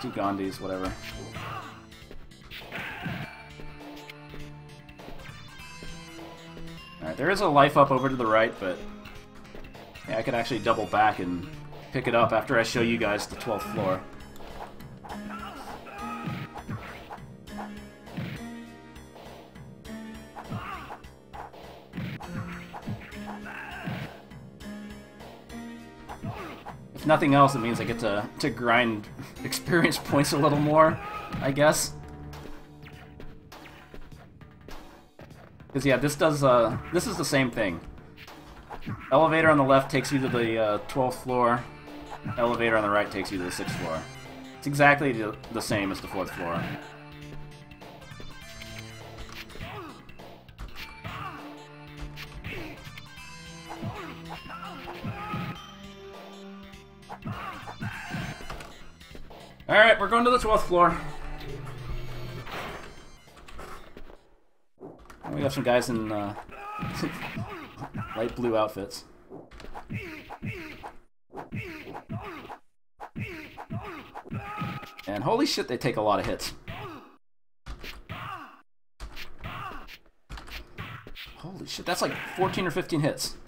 Two Gandhis, whatever. Alright, there is a life up over to the right, but yeah, I could actually double back and pick it up after I show you guys the 12th floor. If nothing else, it means I get to grind experience points a little more, I guess. Because yeah, this is the same thing. Elevator on the left takes you to the 12th floor. Elevator on the right takes you to the 6th floor. It's exactly the same as the 4th floor. Alright, we're going to the 12th floor. We have some guys in light blue outfits. And holy shit, they take a lot of hits. Holy shit, that's like 14 or 15 hits.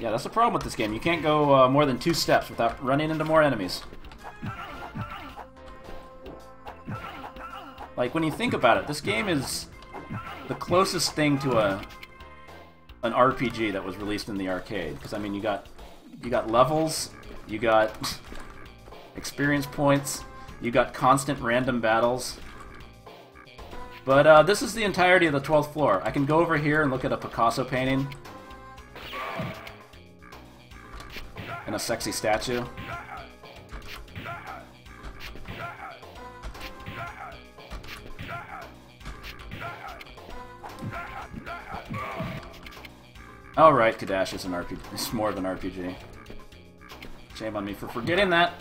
Yeah, that's the problem with this game. You can't go more than 2 steps without running into more enemies. Like, when you think about it, this game is the closest thing to an RPG that was released in the arcade. Because, I mean, you got levels, you got experience points, you got constant random battles. But this is the entirety of the 12th floor. I can go over here and look at a Picasso painting. And a sexy statue. Oh right, Kadash is an RPG. It's more of an RPG. Shame on me for forgetting that.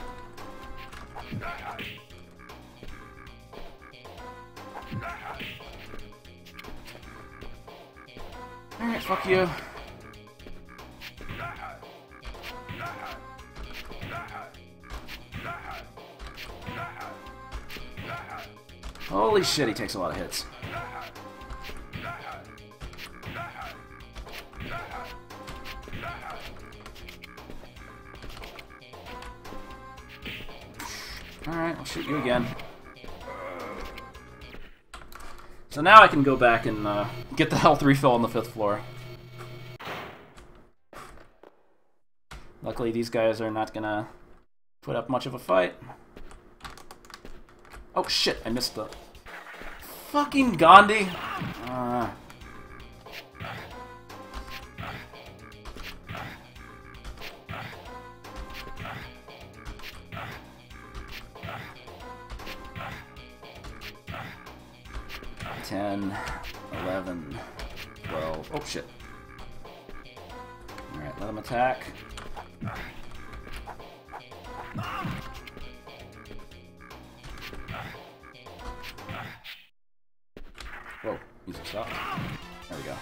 Alright, fuck you. Holy shit, he takes a lot of hits. Alright, I'll shoot you again. So now I can go back and get the health refill on the 5th floor. Luckily these guys are not gonna put up much of a fight. Oh shit, I missed the... Fucking Gandhi! 10, 11, 12. Oh shit. Alright, let him attack. Whoa, music stopped. There we go.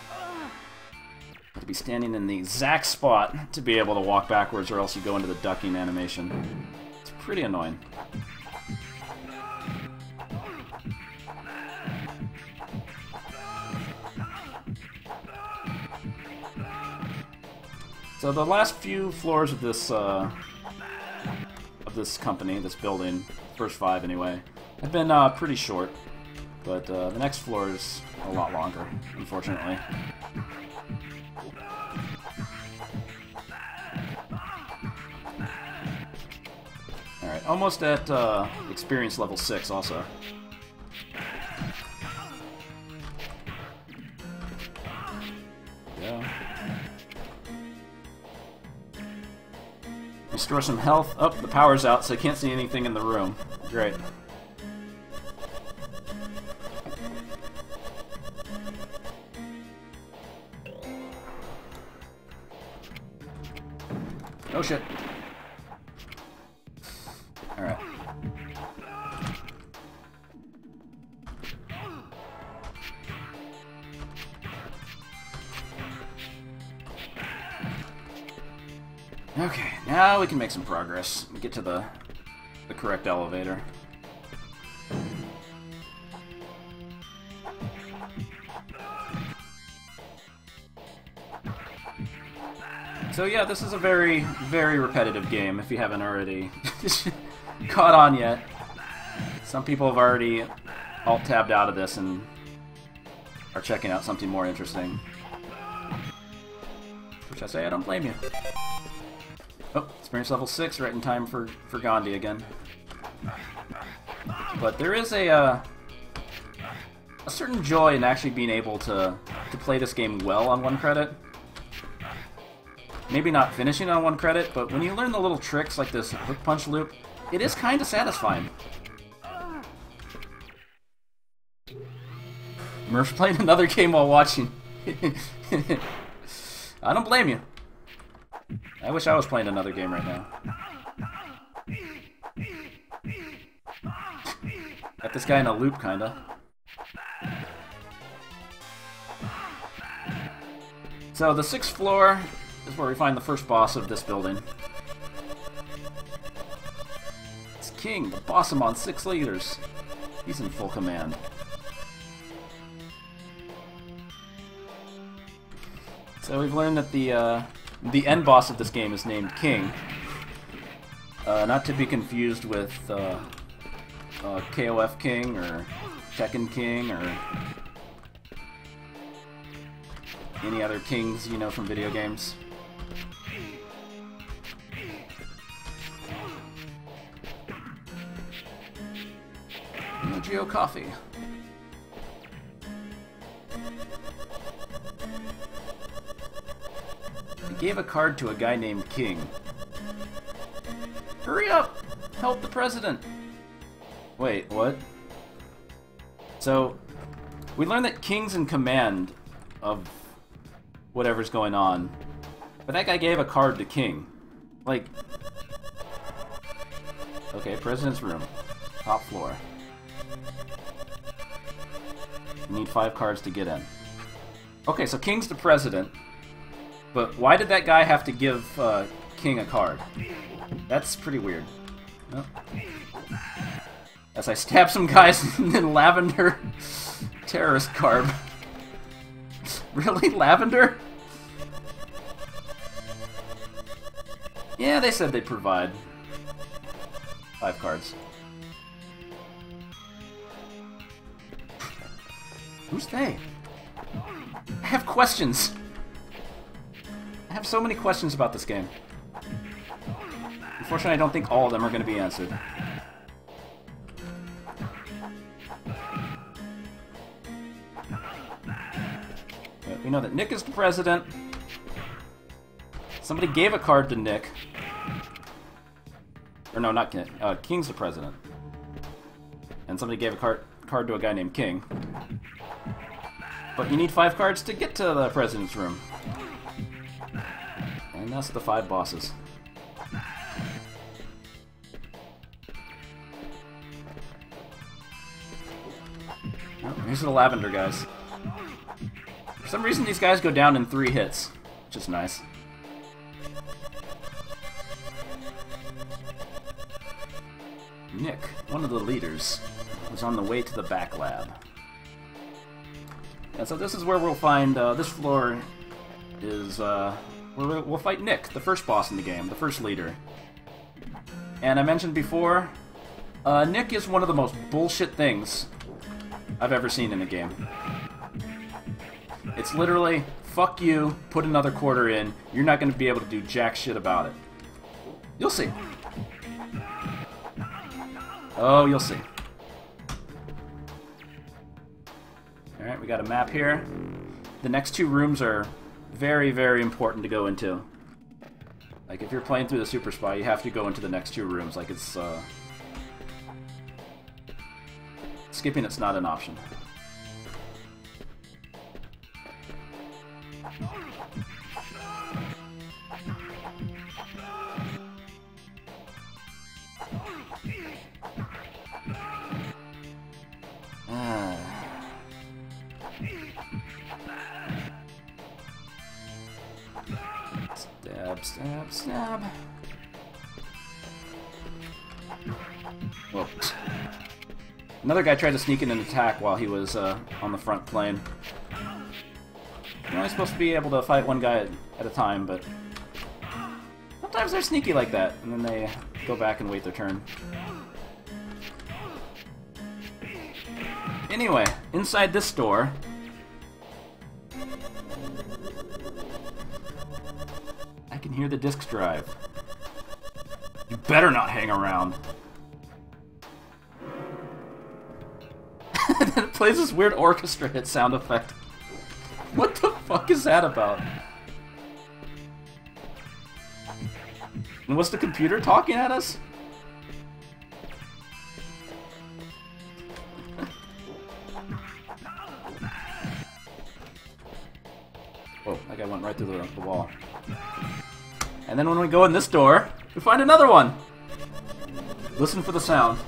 Have to be standing in the exact spot to be able to walk backwards, or else you go into the ducking animation. It's pretty annoying. So the last few floors of this company, this building, first 5 anyway, have been pretty short. But the next floor is a lot longer, unfortunately. Alright, almost at experience level 6 also. Yeah. Restore some health. Oh, the power's out, so I can't see anything in the room. Great. Oh shit. Alright. Okay, now we can make some progress. Get to the correct elevator. So yeah, this is a very, very repetitive game, if you haven't already caught on yet. Some people have already alt-tabbed out of this and are checking out something more interesting. Which I say, I don't blame you. Oh, experience level 6, right in time for Gandhi again. But there is a certain joy in actually being able to play this game well on 1 credit. Maybe not finishing on 1 credit, but when you learn the little tricks like this hook punch loop, it is kind of satisfying. Murph's playing another game while watching. I don't blame you. I wish I was playing another game right now. Got this guy in a loop, kinda. So the 6th floor is where we find the first boss of this building. It's King, the boss on 6 leaders. He's in full command. So we've learned that the end boss of this game is named King. Not to be confused with KOF King or Tekken King or any other kings you know from video games. Geo Coffee. He gave a card to a guy named King. Hurry up! Help the president! Wait, what? So, we learned that King's in command of whatever's going on. But that guy gave a card to King. Like... Okay, president's room. Top floor. You need 5 cards to get in. Okay, so King's the president. But why did that guy have to give King a card? That's pretty weird. Oh. As I stab some guys in lavender terrorist garb. Really? Lavender? Yeah, they said they'd provide 5 cards. Who's they? I have questions. I have so many questions about this game. Unfortunately, I don't think all of them are going to be answered. But we know that Nick is the president. Somebody gave a card to Nick. Or no, not Nick. King's the president. And somebody gave a card to a guy named King. But you need 5 cards to get to the president's room. And that's the 5 bosses. Oh, here's the lavender guys. For some reason these guys go down in 3 hits, which is nice. Nick, one of the leaders, was on the way to the back lab. And so this is where we'll find, this floor is, where we'll fight Nick, the first boss in the game, the first leader. And I mentioned before, Nick is one of the most bullshit things I've ever seen in a game. It's literally, fuck you, put another quarter in, you're not going to be able to do jack shit about it. You'll see. Oh, you'll see. Alright, we got a map here. The next 2 rooms are very, very important to go into. Like, if you're playing through the Super Spy, you have to go into the next 2 rooms. Like, it's, skipping it's not an option. Stab, stab, stab. Whoa. Another guy tried to sneak in an attack while he was on the front plane. You're only supposed to be able to fight one guy at a time, but sometimes they're sneaky like that, and then they go back and wait their turn. Anyway, inside this door, I can hear the disk drive. You better not hang around. And then it plays this weird orchestra hit sound effect. What the fuck is that about? And was the computer talking at us? Whoa, that guy went right through the wall. And then when we go in this door, we find another one! Listen for the sound.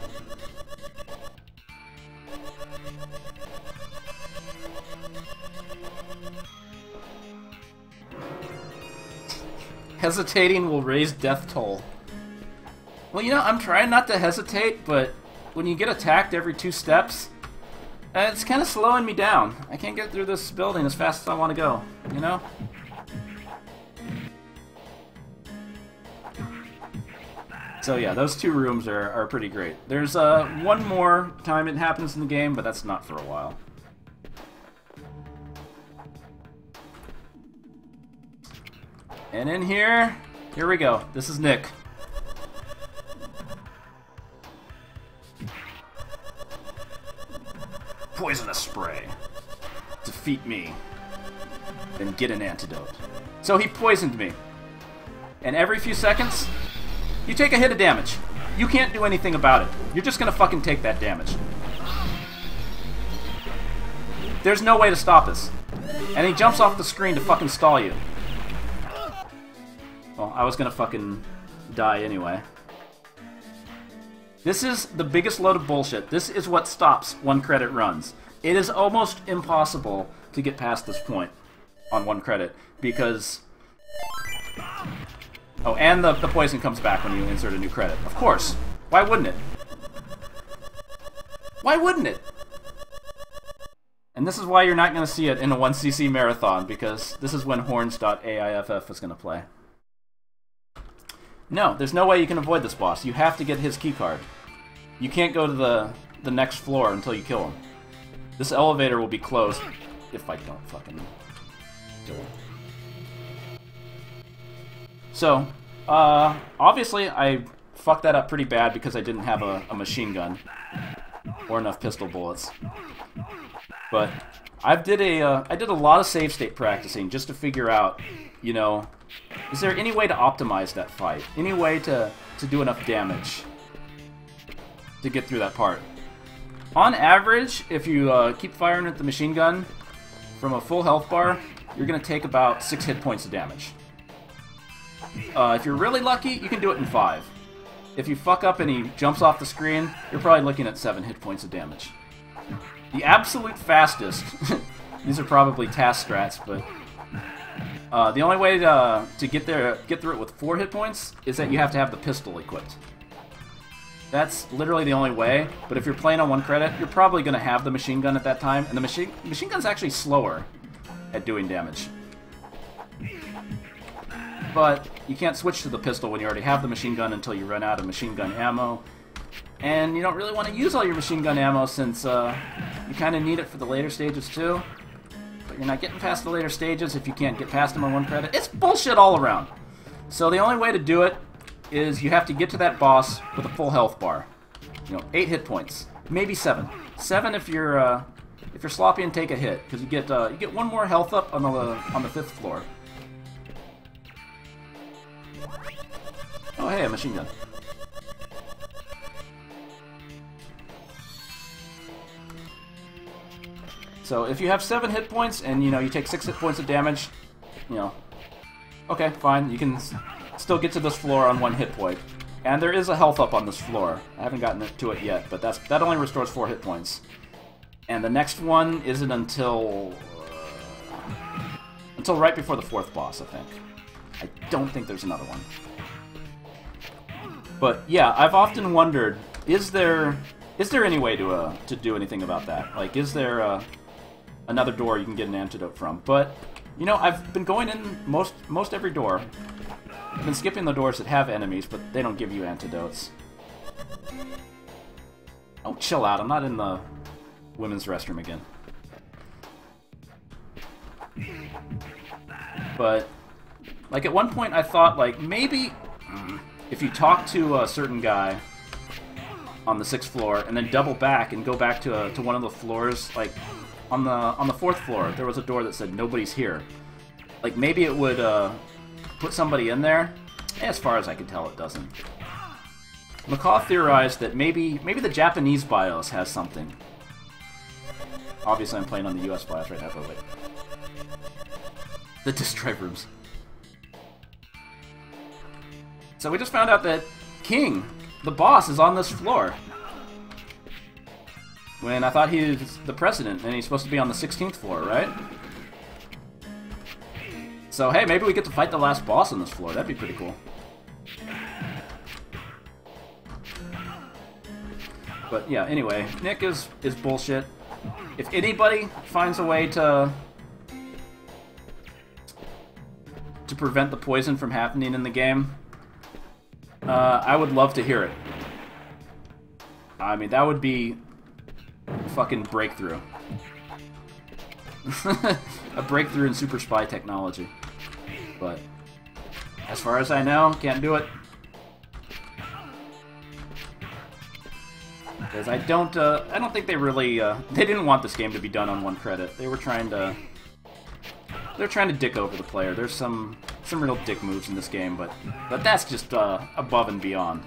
Hesitating will raise death toll. Well, you know, I'm trying not to hesitate, but when you get attacked every 2 steps, it's kind of slowing me down. I can't get through this building as fast as I want to go, you know? So yeah, those 2 rooms are pretty great. There's one more time it happens in the game, but that's not for a while. And in here we go. This is Nick. Poisonous spray. Defeat me. then get an antidote. So he poisoned me. And every few seconds, you take a hit of damage. You can't do anything about it. You're just gonna fucking take that damage. There's no way to stop this. And he jumps off the screen to fucking stall you. Well, I was gonna fucking die anyway. This is the biggest load of bullshit. This is what stops one credit runs. It is almost impossible to get past this point on one credit because... Oh, and the poison comes back when you insert a new credit. Of course. Why wouldn't it? Why wouldn't it? And this is why you're not going to see it in a 1cc marathon, because this is when horns.aiff is going to play. No, there's no way you can avoid this boss. You have to get his keycard. You can't go to the next floor until you kill him. This elevator will be closed if I don't fucking do it. So, obviously I fucked that up pretty bad because I didn't have a machine gun or enough pistol bullets. But I did a lot of save state practicing just to figure out, you know, is there any way to optimize that fight? Any way to do enough damage to get through that part? On average, if you keep firing at the machine gun from a full health bar, you're going to take about 6 hit points of damage. If you're really lucky, you can do it in 5. If you fuck up and he jumps off the screen, you're probably looking at 7 hit points of damage. The absolute fastest, these are probably task strats, but the only way to get through it with 4 hit points is that you have to have the pistol equipped. That's literally the only way, but if you're playing on 1 credit, you're probably going to have the machine gun at that time, and the machine gun's actually slower at doing damage. But you can't switch to the pistol when you already have the machine gun until you run out of machine gun ammo. And you don't really want to use all your machine gun ammo since you kind of need it for the later stages too. But you're not getting past the later stages if you can't get past them on 1 credit. It's bullshit all around. So the only way to do it is you have to get to that boss with a full health bar. You know, 8 hit points, maybe 7. 7 if you're sloppy and take a hit, because you get 1 more health up on the 5th floor. Oh hey, a machine gun. So if you have 7 hit points and you take 6 hit points of damage, okay, fine. You can still get to this floor on 1 hit point. And there is a health up on this floor. I haven't gotten to it yet, but that only restores 4 hit points. And the next one isn't until right before the 4th boss, I think. I don't think there's another one. But yeah, I've often wondered, is there any way to do anything about that? Like, is there another door you can get an antidote from? But I've been going in most every door. I've been skipping the doors that have enemies, but they don't give you antidotes. Oh, chill out! I'm not in the women's restroom again. But like at one point, I thought like maybe. If you talk to a certain guy on the 6th floor and then double back and go back to one of the floors, like on the 4th floor, there was a door that said nobody's here. Like maybe it would put somebody in there. As far as I can tell, it doesn't. McCaw theorized that maybe the Japanese BIOS has something. Obviously, I'm playing on the US BIOS right now, but wait. The disk drive rooms. So we just found out that King, the boss, is on this floor. When I thought he was the president, and he's supposed to be on the 16th floor, right? So hey, maybe we get to fight the last boss on this floor. That'd be pretty cool. But yeah, anyway, Nick is bullshit. If anybody finds a way to prevent the poison from happening in the game, I would love to hear it. I mean, that would be a fucking breakthrough. A breakthrough in super spy technology. But as far as I know, can't do it. Because I don't think they really, they didn't want this game to be done on 1 credit. They were trying to they're trying to dick over the player. There's some real dick moves in this game, but that's just above and beyond.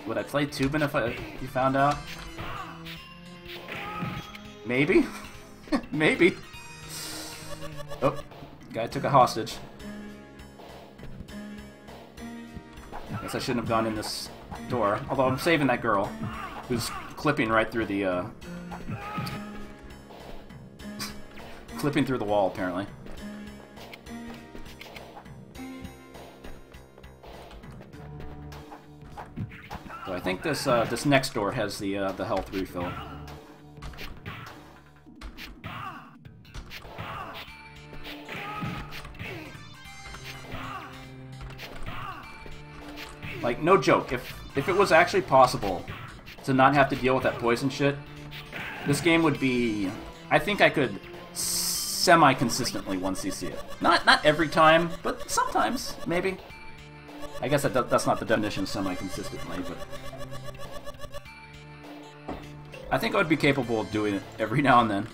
Would I play Tubin if you found out? Maybe? Maybe. Oh, guy took a hostage. Guess I shouldn't have gone in this door. Although I'm saving that girl, who's clipping right through the, clipping through the wall, apparently. So I think this this next door has the health refill. Like, no joke, if it was actually possible to not have to deal with that poison shit, this game would be... I think I could semi-consistently 1cc it. Not every time, but sometimes, maybe. I guess that's not the definition of semi-consistently, but... I think I would be capable of doing it every now and then.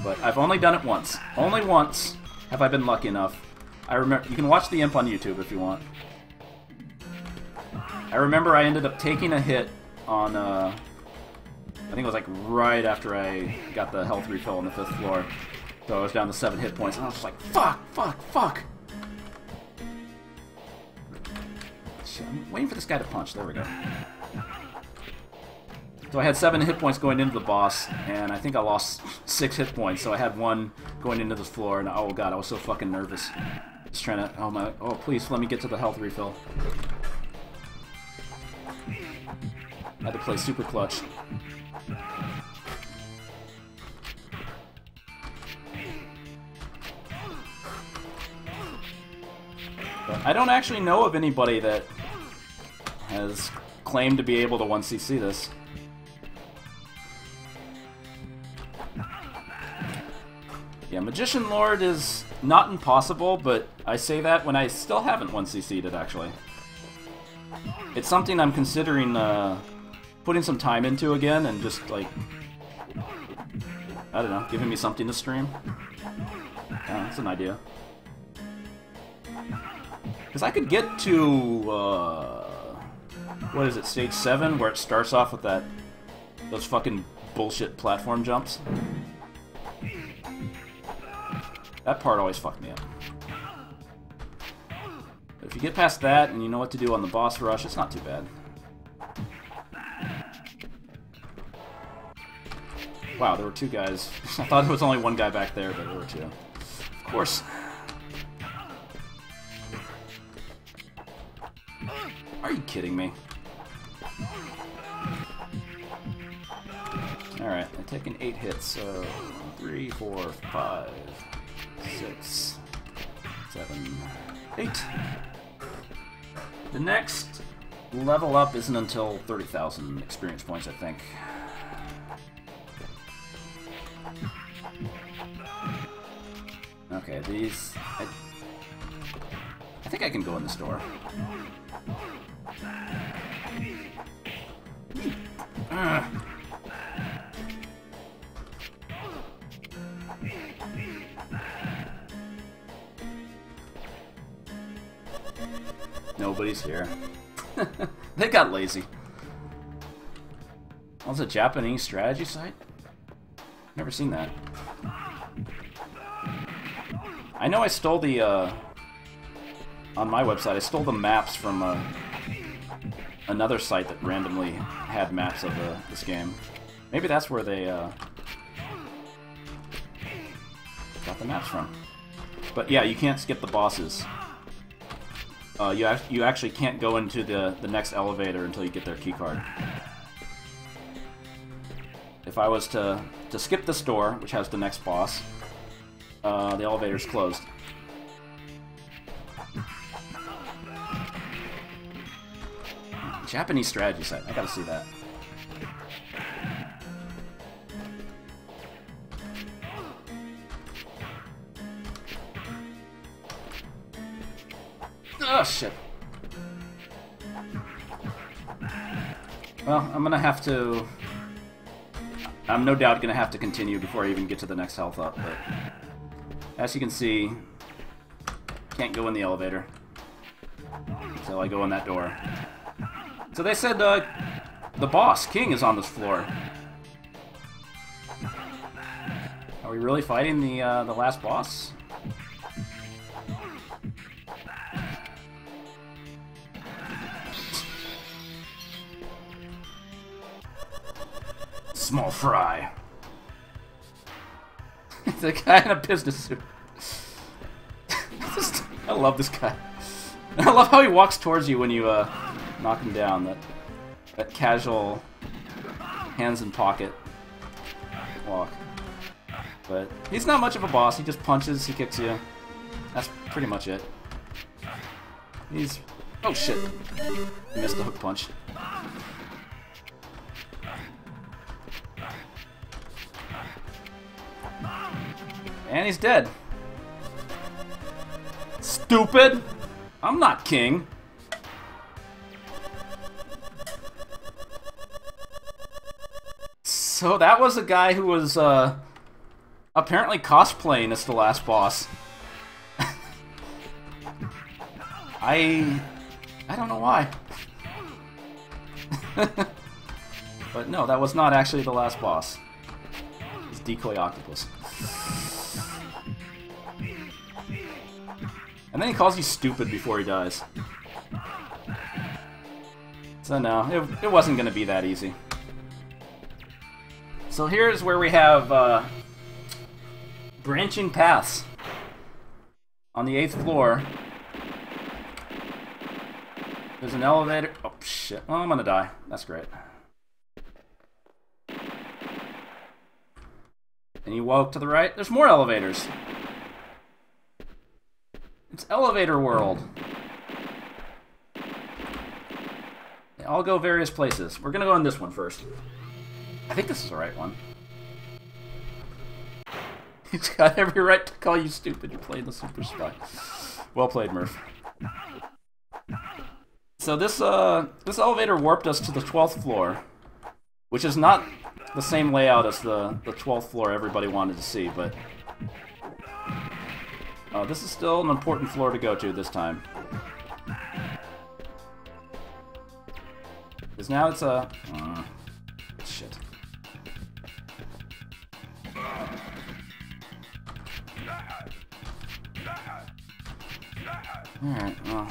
But I've only done it once. Only once have I been lucky enough. I remember, you can watch the imp on YouTube if you want. I remember I ended up taking a hit on, I think it was like right after I got the health refill on the 5th floor. So I was down to 7 hit points, and I was just like, fuck, fuck, fuck! Shit, I'm waiting for this guy to punch, there we go. So I had 7 hit points going into the boss, and I think I lost 6 hit points, so I had 1 going into this floor, and oh god, I was so fucking nervous. Just trying to, oh please let me get to the health refill. I had to play super clutch. But I don't actually know of anybody that has claimed to be able to 1cc this. Yeah, Magician Lord is not impossible, but I say that when I still haven't 1cc'd it, actually. It's something I'm considering putting some time into again, and just, like, I don't know, giving me something to stream. Yeah, that's an idea. Because I could get to, what is it, stage 7, where it starts off with those fucking bullshit platform jumps. That part always fucked me up. But if you get past that and you know what to do on the boss rush, it's not too bad. Wow, there were 2 guys. I thought there was only 1 guy back there, but there were 2. Of course. Are you kidding me? Alright, I've taken 8 hits, so 3, 4, 5, 6, 7, 8. The next level up isn't until 30,000 experience points, I think. Okay, these... I think I can go in this door. Nobody's here. They got lazy. Oh, it's a Japanese strategy site? Never seen that. I know I stole the, on my website, I stole the maps from, another site that randomly had maps of this game. Maybe that's where they, got the maps from. But yeah, you can't skip the bosses. You actually can't go into the next elevator until you get their keycard. If I was to skip this door, which has the next boss, the elevator's closed. Japanese strategy site. I gotta see that. Oh, shit. Well, I'm gonna have to I'm no doubt going to have to continue before I even get to the next health up, but as you can see, can't go in the elevator until I go in that door. So they said the boss, King, is on this floor. Are we really fighting the last boss? Small fry. The guy in a business suit. I love this guy. I love how he walks towards you when you knock him down. That casual hands in pocket walk. But he's not much of a boss. He just punches, he kicks you. That's pretty much it. He's... Oh shit. I missed the hook punch. And he's dead. Stupid! I'm not King. So that was a guy who was apparently cosplaying as the last boss. I don't know why. But no, that was not actually the last boss. It's Decoy Octopus. And then he calls you stupid before he dies. So no, it wasn't going to be that easy. So here's where we have branching paths. On the 8th floor, there's an elevator. Oh shit, oh, I'm going to die. That's great. And you walk to the right, there's more elevators. It's elevator world. They all go various places. We're gonna go in this one first. I think this is the right one. He's got every right to call you stupid. You're playing the super spy. Well played, Murph. So this elevator warped us to the 12th floor, which is not the same layout as the 12th floor everybody wanted to see, but this is still an important floor to go to this time. Because now it's a... shit. Alright, well...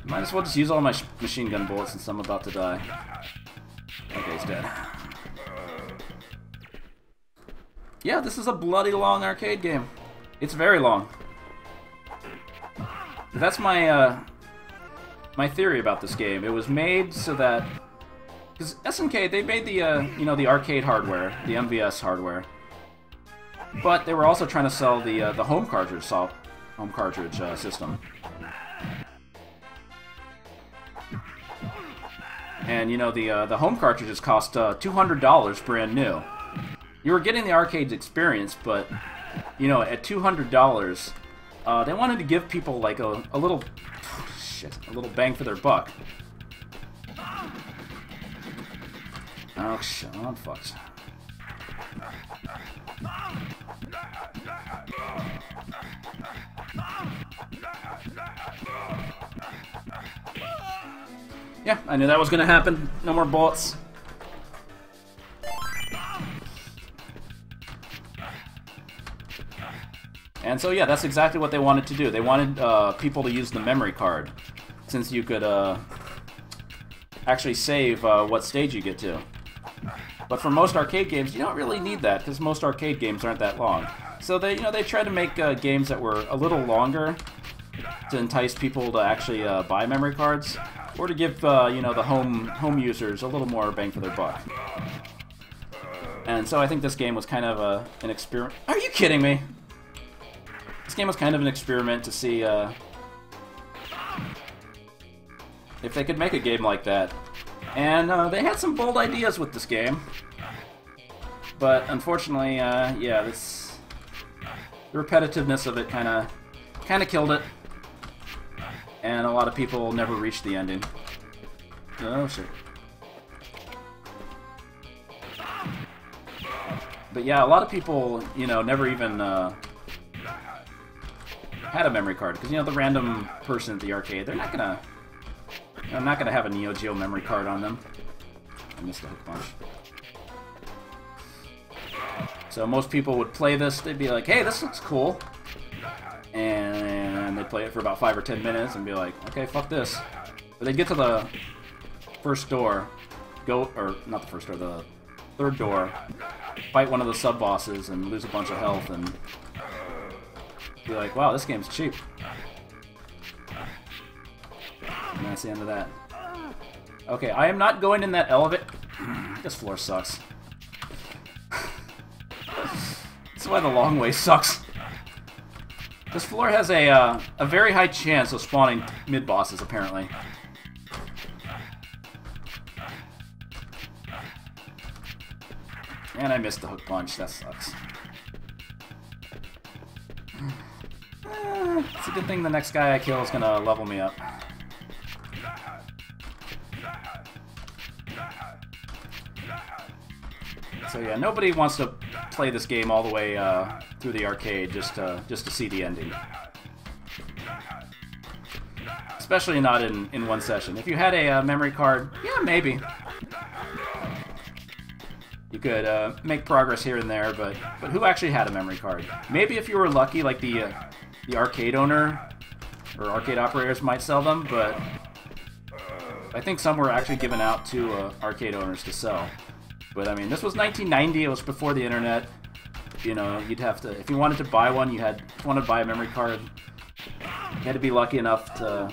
Might as well just use all my machine gun bullets since I'm about to die. Okay, he's dead. Yeah, this is a bloody long arcade game. It's very long. That's my my theory about this game. It was made so that, because SNK, they made the you know, the arcade hardware, the MVS hardware, but they were also trying to sell the home cartridge system. And you know, the home cartridges cost $200 brand new. You were getting the arcade experience, but you know, at $200, they wanted to give people like a little a little bang for their buck. Oh shit, I'm fucked. Yeah, I knew that was gonna happen. No more bullets. And so yeah, that's exactly what they wanted to do. They wanted people to use the memory card, since you could actually save what stage you get to. But for most arcade games, you don't really need that, because most arcade games aren't that long. So they, you know, they tried to make games that were a little longer to entice people to actually buy memory cards, or to give you know, the home users a little more bang for their buck. And so I think this game was kind of an experiment. Are you kidding me? This game was kind of an experiment to see if they could make a game like that. And they had some bold ideas with this game. But unfortunately, yeah, the repetitiveness of it kind of killed it. And a lot of people never reached the ending. Oh, shit. But yeah, a lot of people, you know, never even had a memory card. Because, you know, the random person at the arcade, they're not gonna have a Neo Geo memory card on them. I missed a hook punch. So most people would play this, they'd be like, hey, this looks cool. And they'd play it for about 5 or 10 minutes and be like, okay, fuck this. But they'd get to the first door, or not the first door, the third door, fight one of the sub-bosses and lose a bunch of health and be like, wow, this game's cheap. And that's the end of that. Okay, I am not going in that elevator. This floor sucks. That's why the long way sucks. This floor has a very high chance of spawning mid-bosses, apparently. And I missed the hook punch. That sucks. It's a good thing the next guy I kill is gonna level me up. So yeah, nobody wants to play this game all the way through the arcade just to see the ending. Especially not in one session. If you had a memory card, yeah, maybe. You could make progress here and there, but who actually had a memory card? Maybe if you were lucky, like the arcade owner or arcade operators might sell them, but I think some were actually given out to arcade owners to sell. But I mean, this was 1990. It was before the internet. You know, you'd have to, if you wanted to buy one, if you wanted to buy a memory card, you had to be lucky enough to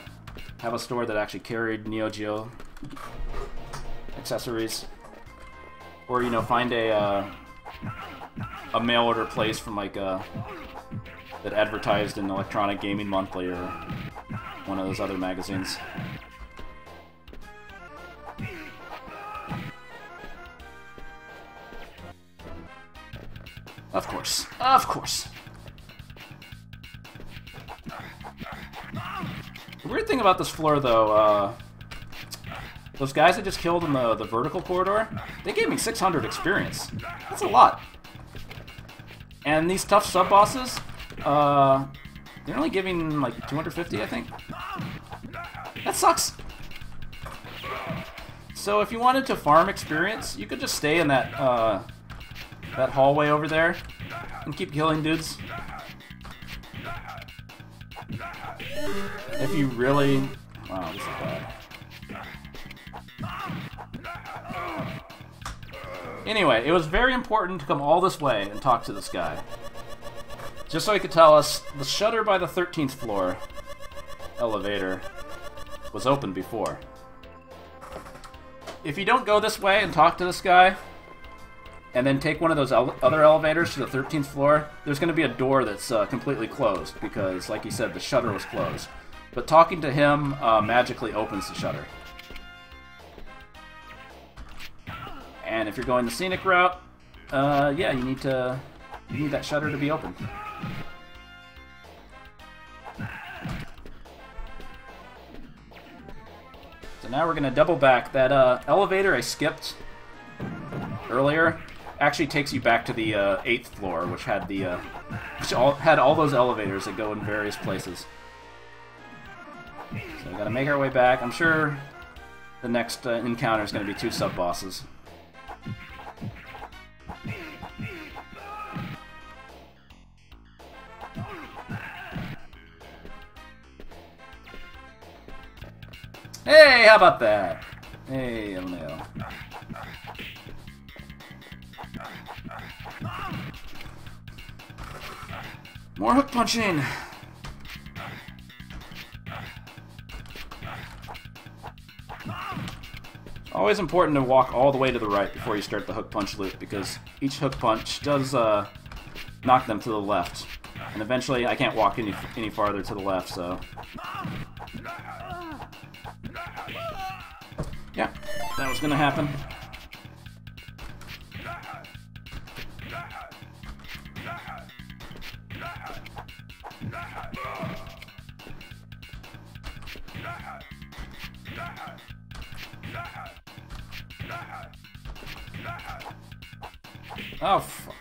have a store that actually carried Neo Geo accessories, or you know, find a mail order place from like that advertised in Electronic Gaming Monthly or one of those other magazines. Of course. Of course. The weird thing about this floor, though, those guys I just killed in the vertical corridor, they gave me 600 experience. That's a lot. And these tough sub-bosses, they're only giving, like, 250, I think. That sucks. So if you wanted to farm experience, you could just stay in that hallway over there and keep killing dudes. If you really... Wow, this is bad. Anyway, it was very important to come all this way and talk to this guy. Just so he could tell us the shutter by the 13th floor elevator was open before. If you don't go this way and talk to this guy, and then take one of those other elevators to the 13th floor, there's going to be a door that's completely closed, because, like he said, the shutter was closed. But talking to him magically opens the shutter. And if you're going the scenic route, yeah, you need that shutter to be open. So now we're going to double back. That elevator I skipped earlier actually takes you back to the 8th floor, which had had all those elevators that go in various places. So we gotta make our way back. I'm sure the next encounter is gonna be 2 sub-bosses. Hey, how about that? Hey, no. More hook punching! Always important to walk all the way to the right before you start the hook punch loop, because each hook punch does knock them to the left. And eventually I can't walk any farther to the left, so... Yeah, that was gonna happen. Oh, fuck.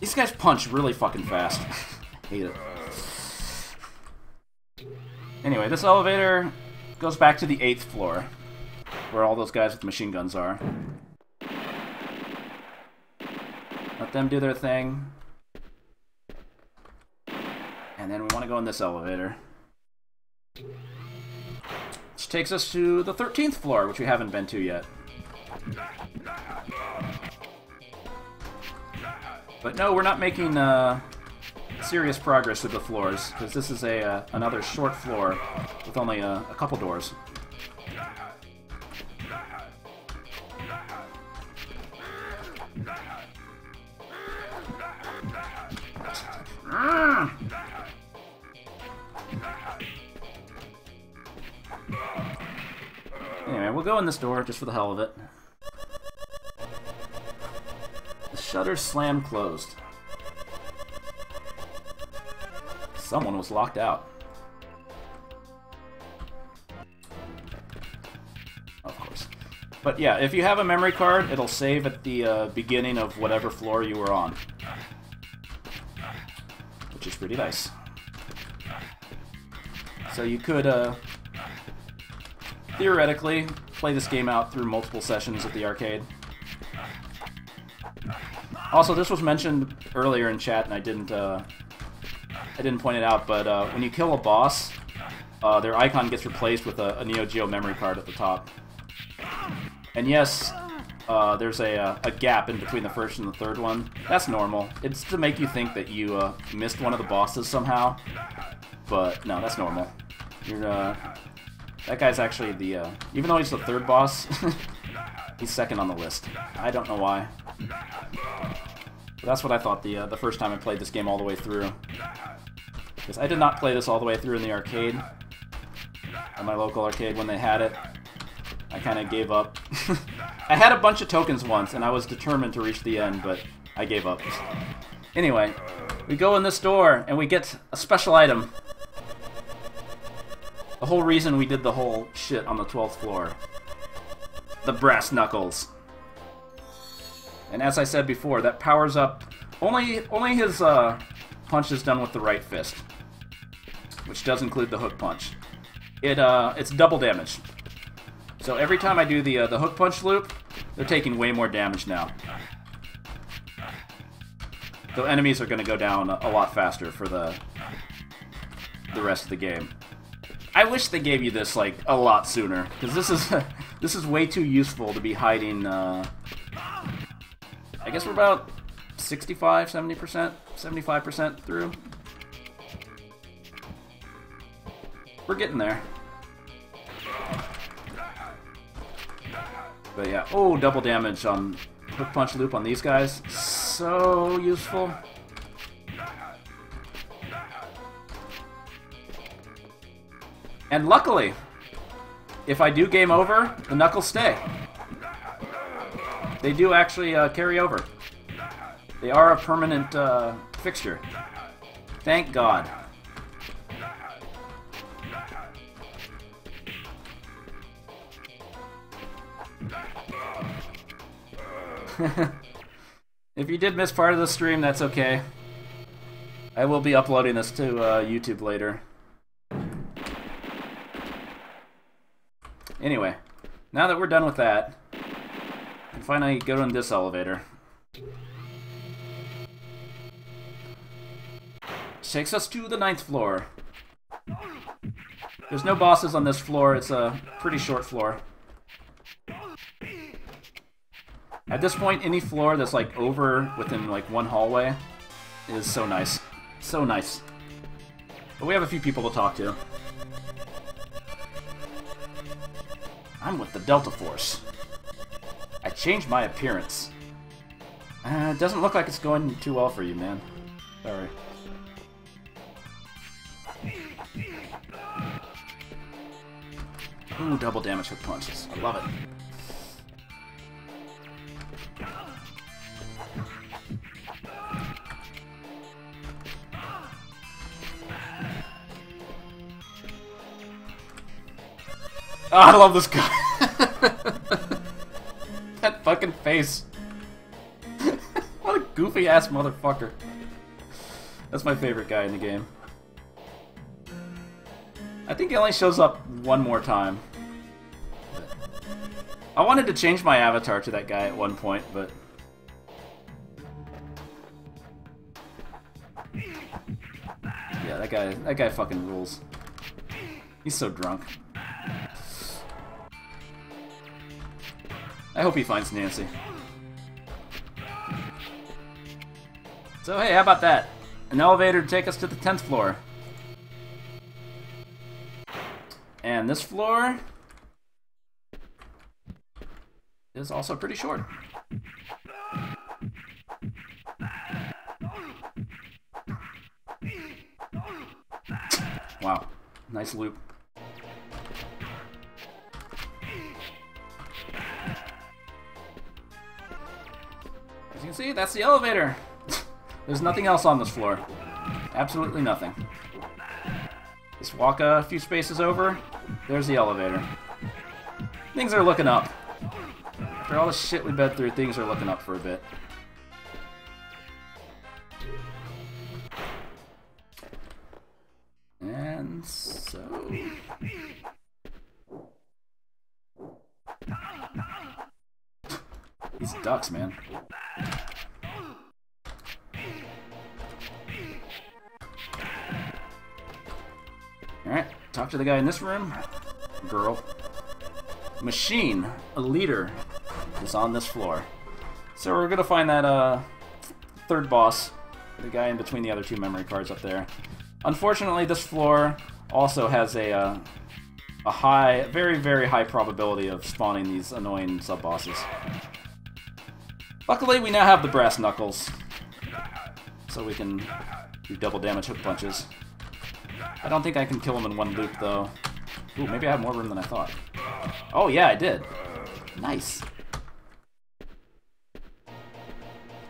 These guys punch really fucking fast. Hate it. Anyway, this elevator goes back to the 8th floor, where all those guys with machine guns are. Let them do their thing. And then we want to go in this elevator. Which takes us to the 13th floor, which we haven't been to yet. But no, we're not making serious progress with the floors, because this is another short floor with only a couple doors. Anyway, we'll go in this door just for the hell of it. The shutters slam closed. Someone was locked out. Of course. But yeah, if you have a memory card, it'll save at the beginning of whatever floor you were on. Which is pretty nice. So you could, theoretically, play this game out through multiple sessions at the arcade. Also, this was mentioned earlier in chat, and I didn't point it out, but when you kill a boss, their icon gets replaced with a Neo Geo memory card at the top. And yes, there's a gap in between the first and the third one. That's normal. It's to make you think that you missed one of the bosses somehow. But no, that's normal. That guy's actually the... even though he's the third boss, he's second on the list. I don't know why. But that's what I thought the first time I played this game all the way through. Because I did not play this all the way through in the arcade. At my local arcade when they had it. I kind of gave up. I had a bunch of tokens once, and I was determined to reach the end, but I gave up. Anyway, we go in this door, and we get a special item. The whole reason we did the whole shit on the 12th floor. The brass knuckles. And as I said before, that powers up... Only his punch is done with the right fist. Which does include the hook punch. It's double damage. So every time I do the hook punch loop, they're taking way more damage now. So enemies are going to go down a lot faster for the rest of the game. I wish they gave you this like a lot sooner, because this is way too useful to be hiding. I guess we're about 65, 70%, 75% through. We're getting there. But yeah, oh, double damage on hook punch loop on these guys. So useful. And luckily, if I do game over, the knuckles stay. They do actually carry over. They are a permanent fixture. Thank God. If you did miss part of the stream, that's okay. I will be uploading this to YouTube later. Anyway, now that we're done with that, we can finally go in this elevator. Which takes us to the 9th floor. There's no bosses on this floor, it's a pretty short floor. At this point, any floor that's like over within like one hallway is so nice. So nice. But we have a few people to talk to. I'm with the Delta Force. I changed my appearance. It doesn't look like it's going too well for you, man. Sorry. Ooh, double damage hook punches. I love it. Oh, I love this guy. That fucking face. What a goofy ass motherfucker. That's my favorite guy in the game. I think he only shows up one more time. I wanted to change my avatar to that guy at one point, but... yeah, that guy fucking rules. He's so drunk. I hope he finds Nancy. So hey, how about that? An elevator to take us to the 10th floor. And this floor is also pretty short. Wow, nice loop. As you can see, that's the elevator. There's nothing else on this floor. Absolutely nothing. Just walk a few spaces over, there's the elevator. Things are looking up. After all the shit we've been through, things are looking up for a bit. And so... these ducks, man. Alright, talk to the guy in this room. Girl. Machine, a leader, is on this floor. So we're gonna find that third boss, the guy in between the other two memory cards up there. Unfortunately, this floor also has a high, very, very high probability of spawning these annoying sub-bosses. Luckily, we now have the brass knuckles, so we can do double damage hook punches. I don't think I can kill him in one loop, though. Ooh, maybe I have more room than I thought. Oh, yeah, I did. Nice.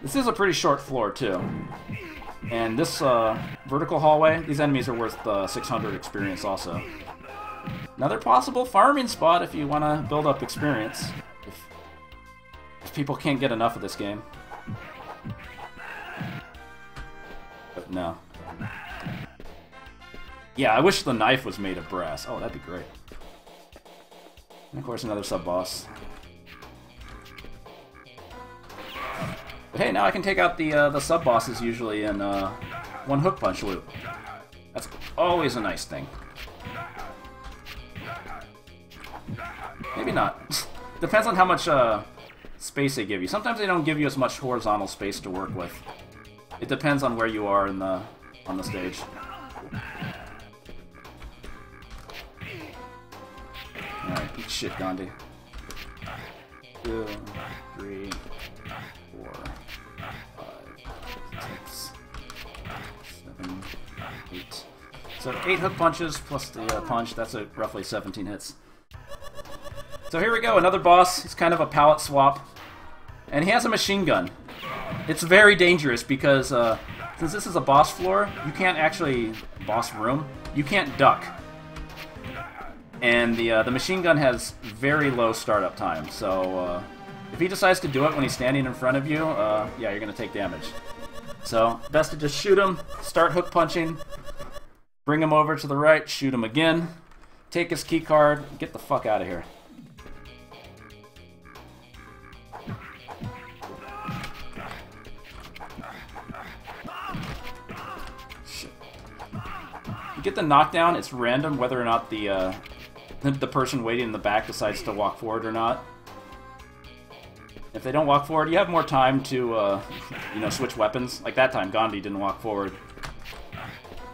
This is a pretty short floor, too. And this vertical hallway, these enemies are worth 600 experience also. Another possible farming spot if you want to build up experience. If people can't get enough of this game. But no. Yeah, I wish the knife was made of brass. Oh, that'd be great. And of course, another sub-boss. But hey, now I can take out the sub-bosses usually in one hook punch loop. That's always a nice thing. Maybe not. Depends on how much space they give you. Sometimes they don't give you as much horizontal space to work with. It depends on where you are in on the stage. Alright, eat shit, Gandhi. 2, 3, 4, 5, 6, 7, 8. So 8 hook punches plus the punch, that's roughly 17 hits. So here we go, another boss. He's kind of a palette swap. And he has a machine gun. It's very dangerous because since this is a boss floor, you can't actually... boss room, you can't duck. And the machine gun has very low startup time, so if he decides to do it when he's standing in front of you, yeah, you're going to take damage. So, best to just shoot him, start hook punching, bring him over to the right, shoot him again, take his key card, get the fuck out of here. Shit. You get the knockdown, it's random whether or not the person waiting in the back decides to walk forward or not. If they don't walk forward, you have more time to, you know, switch weapons. Like that time, Gandhi didn't walk forward.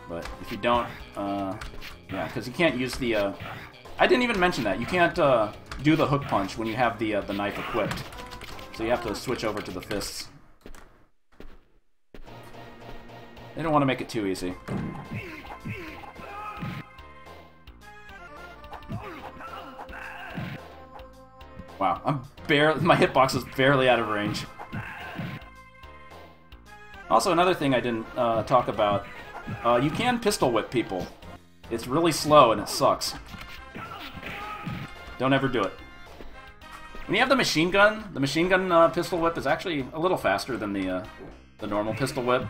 But if you don't, yeah, because you can't use the, I didn't even mention that. You can't do the hook punch when you have the knife equipped. So you have to switch over to the fists. They don't want to make it too easy. Wow, my hitbox is barely out of range. Also, another thing I didn't talk about, you can pistol whip people. It's really slow and it sucks. Don't ever do it. When you have the machine gun pistol whip is actually a little faster than the normal pistol whip.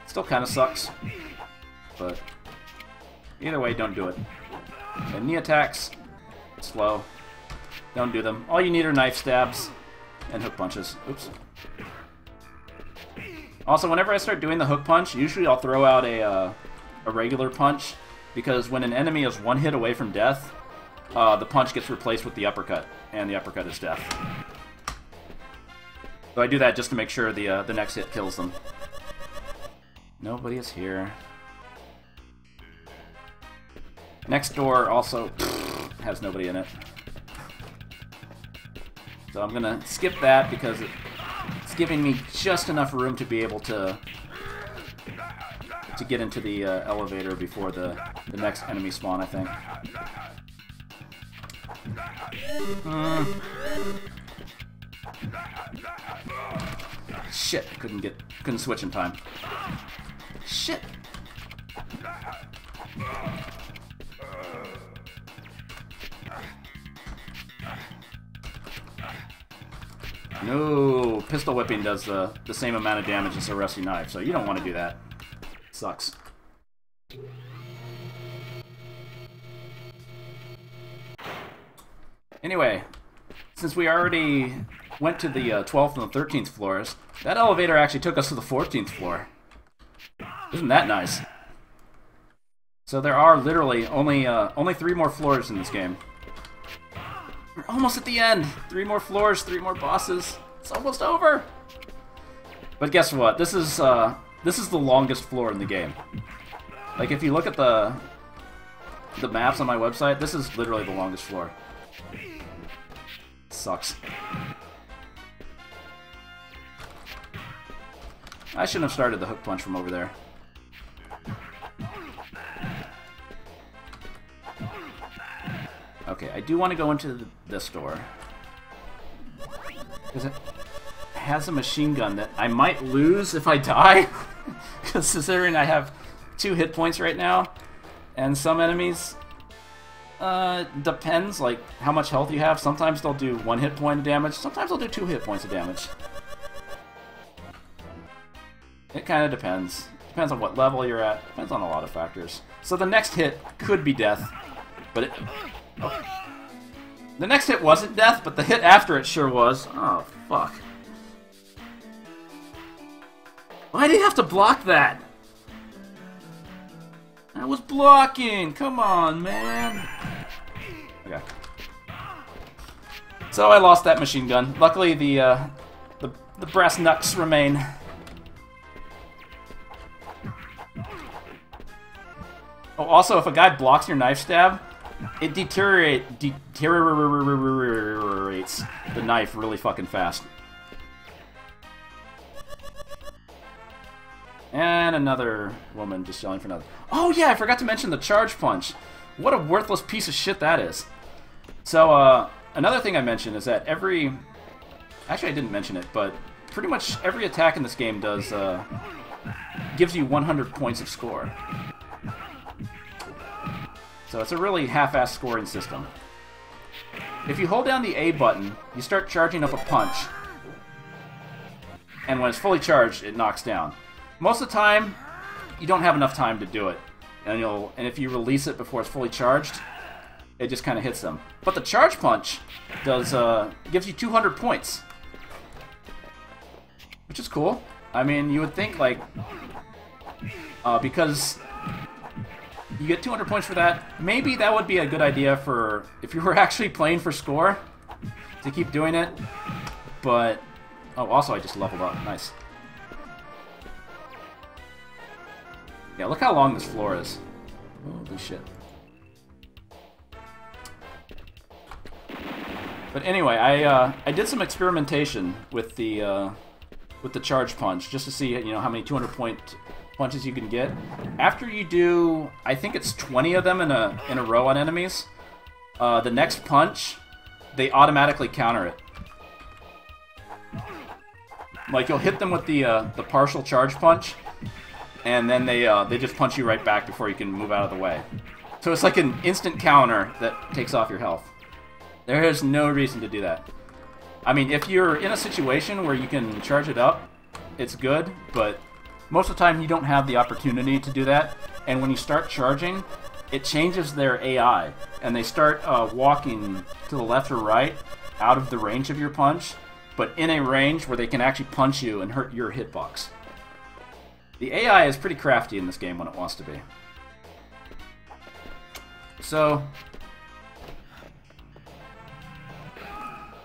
Still kind of sucks, but either way, don't do it. And knee attacks, slow. Don't do them. All you need are knife stabs and hook punches. Oops. Also, whenever I start doing the hook punch, usually I'll throw out a regular punch, because when an enemy is one hit away from death, the punch gets replaced with the uppercut, and the uppercut is death. So I do that just to make sure the next hit kills them. Nobody is here. Next door also has nobody in it. So I'm gonna skip that because it's giving me just enough room to be able to get into the elevator before the next enemy spawn, I think. Shit, couldn't switch in time. Shit. No, pistol whipping does the same amount of damage as a rusty knife, so you don't want to do that. It sucks. Anyway, since we already went to the 12th and the 13th floors, that elevator actually took us to the 14th floor. Isn't that nice? So there are literally only 3 more floors in this game. We're almost at the end. 3 more floors, 3 more bosses. It's almost over. But guess what? This is the longest floor in the game. Like, if you look at the maps on my website, this is literally the longest floor. Sucks. I shouldn't have started the hook punch from over there. Okay, I do want to go into this door. Because it has a machine gun that I might lose if I die. Considering I have 2 hit points right now. And some enemies... depends, like, how much health you have. Sometimes they'll do 1 hit point of damage. Sometimes they'll do 2 hit points of damage. It kind of depends. Depends on what level you're at. Depends on a lot of factors. So the next hit could be death. But it... Oh. The next hit wasn't death, but the hit after it sure was. Oh, fuck. Why do you have to block that? I was blocking! Come on, man! Okay. So I lost that machine gun. Luckily, the brass knucks remain. Oh, also, if a guy blocks your knife stab, it deteriorates the knife really fucking fast. And another woman just yelling for another. Oh yeah, I forgot to mention the charge punch. What a worthless piece of shit that is. So, another thing I mentioned is that every... Actually, I didn't mention it, but pretty much every attack in this game does, gives you 100 points of score. So it's a really half-assed scoring system. If you hold down the A button, you start charging up a punch. And when it's fully charged, it knocks down. Most of the time, you don't have enough time to do it. And if you release it before it's fully charged, it just kind of hits them. But the charge punch gives you 200 points. Which is cool. I mean, you would think, like, because you get 200 points for that, maybe that would be a good idea for, if you were actually playing for score, to keep doing it. But, oh, also I just leveled up. Nice. Yeah, look how long this floor is. Holy shit. But anyway, I did some experimentation with the charge punch, just to see, you know, how many 200-point punches you can get. After you do, I think it's 20 of them in a row on enemies, the next punch they automatically counter it. Like, you'll hit them with the partial charge punch, and then they just punch you right back before you can move out of the way. So it's like an instant counter that takes off your health. There is no reason to do that. I mean, if you're in a situation where you can charge it up, it's good, but most of the time you don't have the opportunity to do that. And when you start charging, it changes their AI, and they start walking to the left or right out of the range of your punch, but in a range where they can actually punch you and hurt your hitbox. The AI is pretty crafty in this game when it wants to be. So,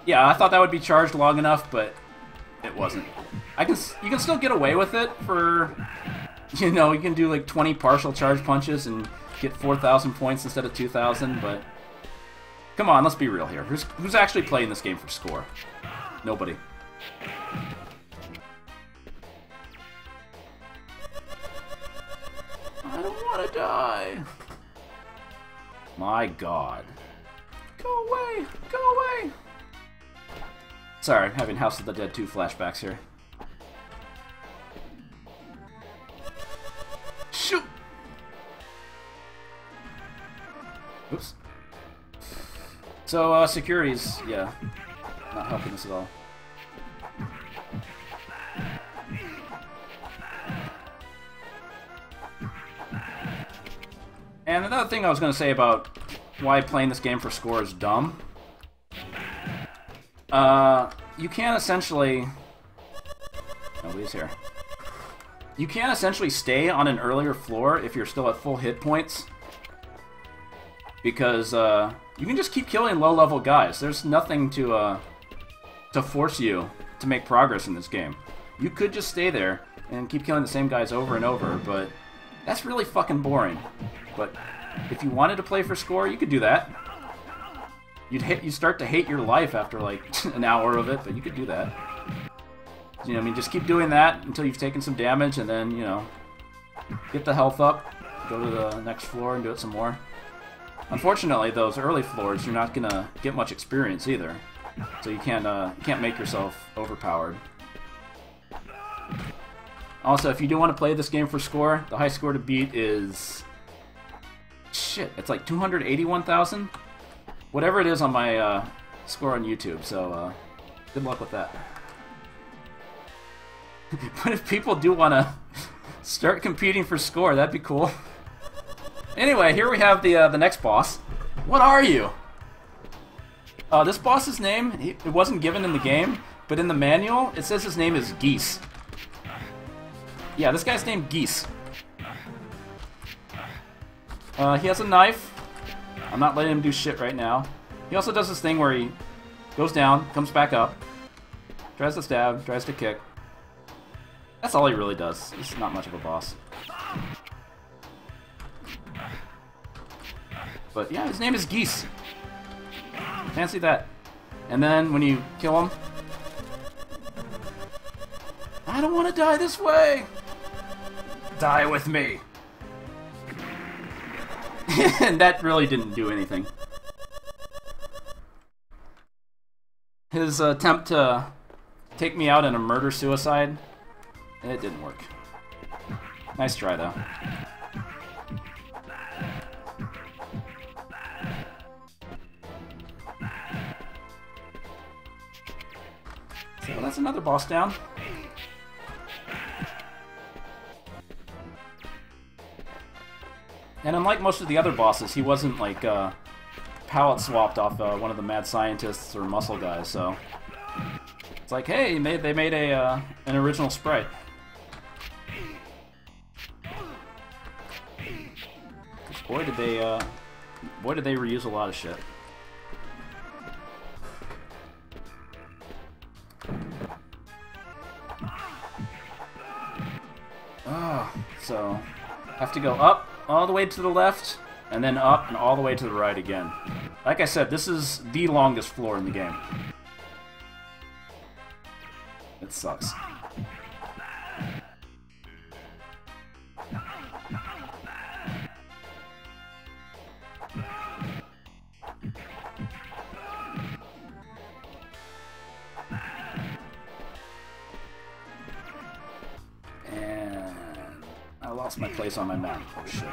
yeah, I thought that would be charged long enough, but it wasn't. You can still get away with it for, you know, you can do like 20 partial charge punches and get 4,000 points instead of 2,000, but come on, let's be real here. Who's actually playing this game for score? Nobody. I don't want to die. My God. Go away! Go away! Sorry, I'm having House of the Dead 2 flashbacks here. Shoot! Oops. So, security's, yeah, not helping us at all. And another thing I was going to say about why playing this game for score is dumb. You can essentially... Nobody's here. You can essentially stay on an earlier floor if you're still at full hit points. Because, you can just keep killing low-level guys. There's nothing to force you to make progress in this game. You could just stay there and keep killing the same guys over and over, but that's really fucking boring. But if you wanted to play for score, you could do that. You'd start to hate your life after like an hour of it, but you could do that. You know, I mean, just keep doing that until you've taken some damage, and then, you know, get the health up, go to the next floor and do it some more. Unfortunately, those early floors, you're not gonna get much experience either, so you can't make yourself overpowered. Also, if you do want to play this game for score, the high score to beat is... Shit, it's like 281,000? Whatever it is on my score on YouTube, so good luck with that. But if people do want to start competing for score, that'd be cool. Anyway, here we have the next boss. What are you? This boss's name, it wasn't given in the game, but in the manual, it says his name is Geese. Yeah, this guy's named Geese. He has a knife. I'm not letting him do shit right now. He also does this thing where he goes down, comes back up, tries to stab, tries to kick. That's all he really does. He's not much of a boss. But yeah, his name is Geese. Fancy that. And then when you kill him... I don't want to die this way! Die with me! And that really didn't do anything. His attempt to take me out in a murder-suicide, it didn't work. Nice try, though. So that's another boss down. And unlike most of the other bosses, he wasn't like palette swapped off one of the mad scientists or muscle guys. So it's like, hey, they made an original sprite. Boy, did they reuse a lot of shit. So have to go up all the way to the left, and then up and all the way to the right again. Like I said, this is the longest floor in the game. It sucks. lost my place on my map. Oh shit.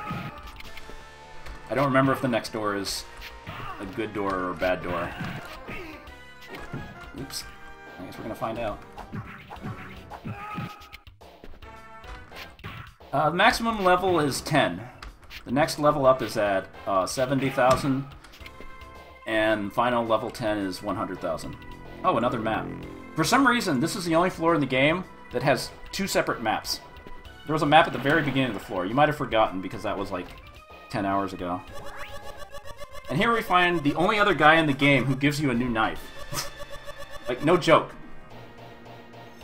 I don't remember if the next door is a good door or a bad door. Oops. I guess we're gonna find out. The maximum level is 10. The next level up is at 70,000. And final level 10 is 100,000. Oh, another map. For some reason, this is the only floor in the game that has two separate maps. There was a map at the very beginning of the floor. You might have forgotten because that was like 10 hours ago. And here we find the only other guy in the game who gives you a new knife. Like, no joke.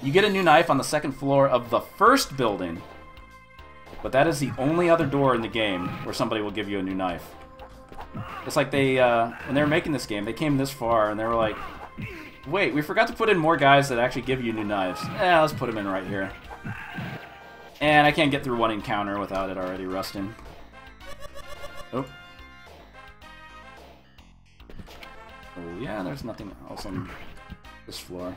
You get a new knife on the second floor of the first building, but that is the only other door in the game where somebody will give you a new knife. It's like they, when they were making this game, they came this far and they were like, wait, we forgot to put in more guys that actually give you new knives. Let's put them in right here. And I can't get through one encounter without it already rusting. Oh. Oh yeah, there's nothing else on this floor.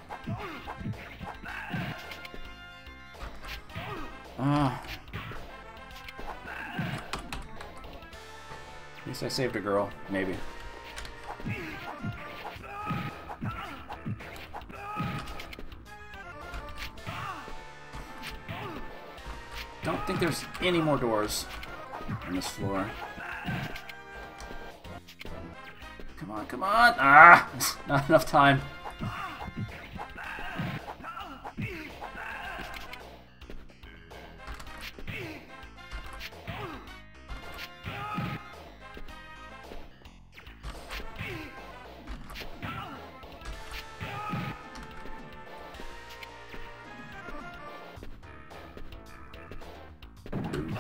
At least I saved a girl, maybe. Don't think there's any more doors on this floor. Come on, come on! Ah! Not enough time.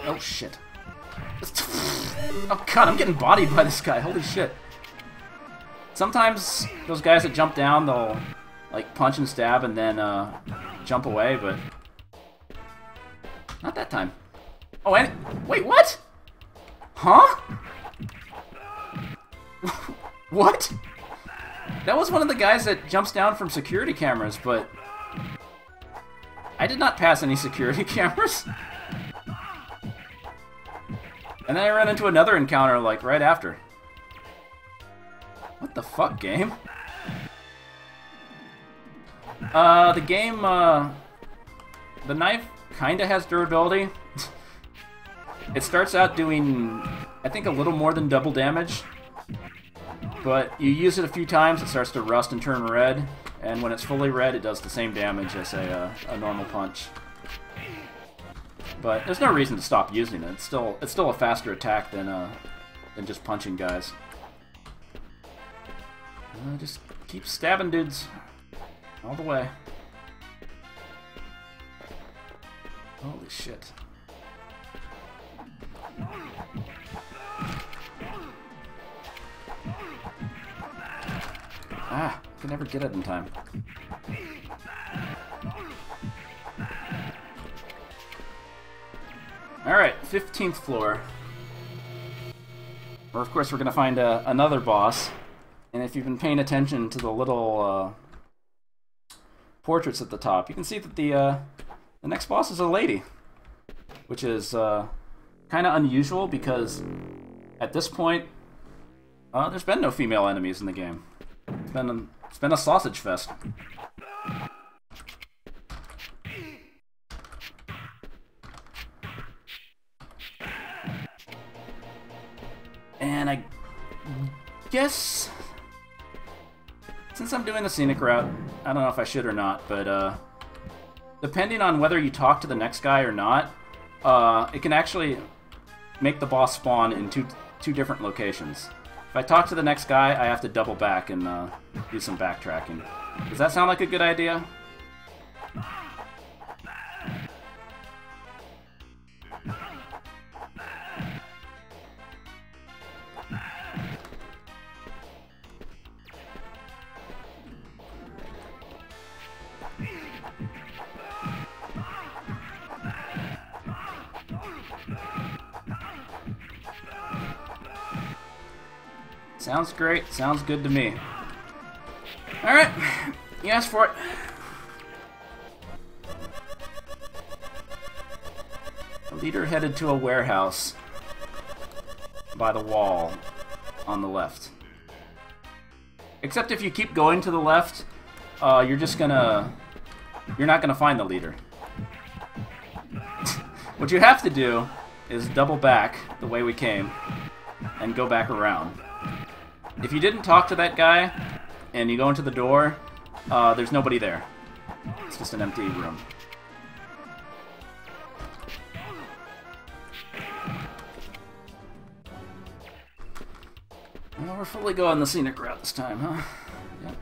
Oh shit. Oh god, I'm getting bodied by this guy. Holy shit. Sometimes those guys that jump down, they'll like punch and stab and then jump away, but not that time. Oh, and wait, what? Huh? What? That was one of the guys that jumps down from security cameras, but I did not pass any security cameras. And then I ran into another encounter, like, right after. What the fuck, game? The game, the knife kinda has durability. It starts out doing, I think, a little more than double damage. But you use it a few times, it starts to rust and turn red. And when it's fully red, it does the same damage as a normal punch. But there's no reason to stop using it. It's still a faster attack than just punching guys. Just keep stabbing dudes all the way. Holy shit! Ah, can never get it in time. Alright, 15th floor. Where, of course, we're going to find another boss. And if you've been paying attention to the little portraits at the top, you can see that the next boss is a lady. Which is kind of unusual because at this point, there's been no female enemies in the game. It's been a sausage fest. And I guess, since I'm doing the scenic route, I don't know if I should or not, but depending on whether you talk to the next guy or not, it can actually make the boss spawn in two different locations. If I talk to the next guy, I have to double back and do some backtracking. Does that sound like a good idea? Sounds great. Sounds good to me. Alright. You asked for it. Oh Leader headed to a warehouse by the wall on the left. Except if you keep going to the left, you're not gonna find the leader. What you have to do is double back the way we came and go back around. If you didn't talk to that guy and you go into the door, there's nobody there. It's just an empty room. Well, we're fully going the scenic route this time, huh? Yep.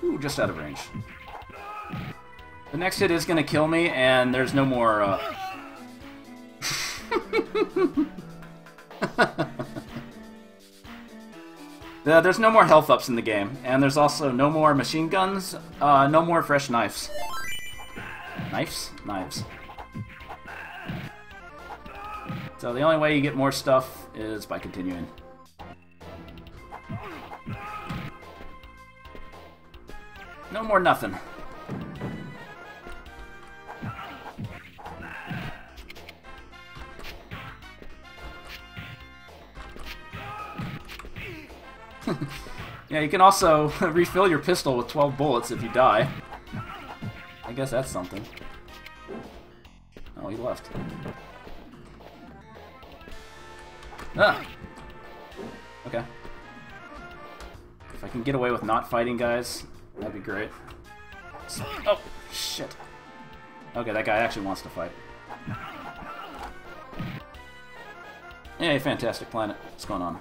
Ooh, just out of range. The next hit is gonna kill me, and there's no more, there's no more health ups in the game, and there's also no more machine guns, no more fresh knives. Knives. So the only way you get more stuff is by continuing. No more nothing. Yeah, you can also refill your pistol with 12 bullets if you die. I guess that's something. Oh, he left. Ah! Okay. If I can get away with not fighting guys, that'd be great. Oh, shit. Okay, that guy actually wants to fight. Hey, Fantastic Planet. What's going on?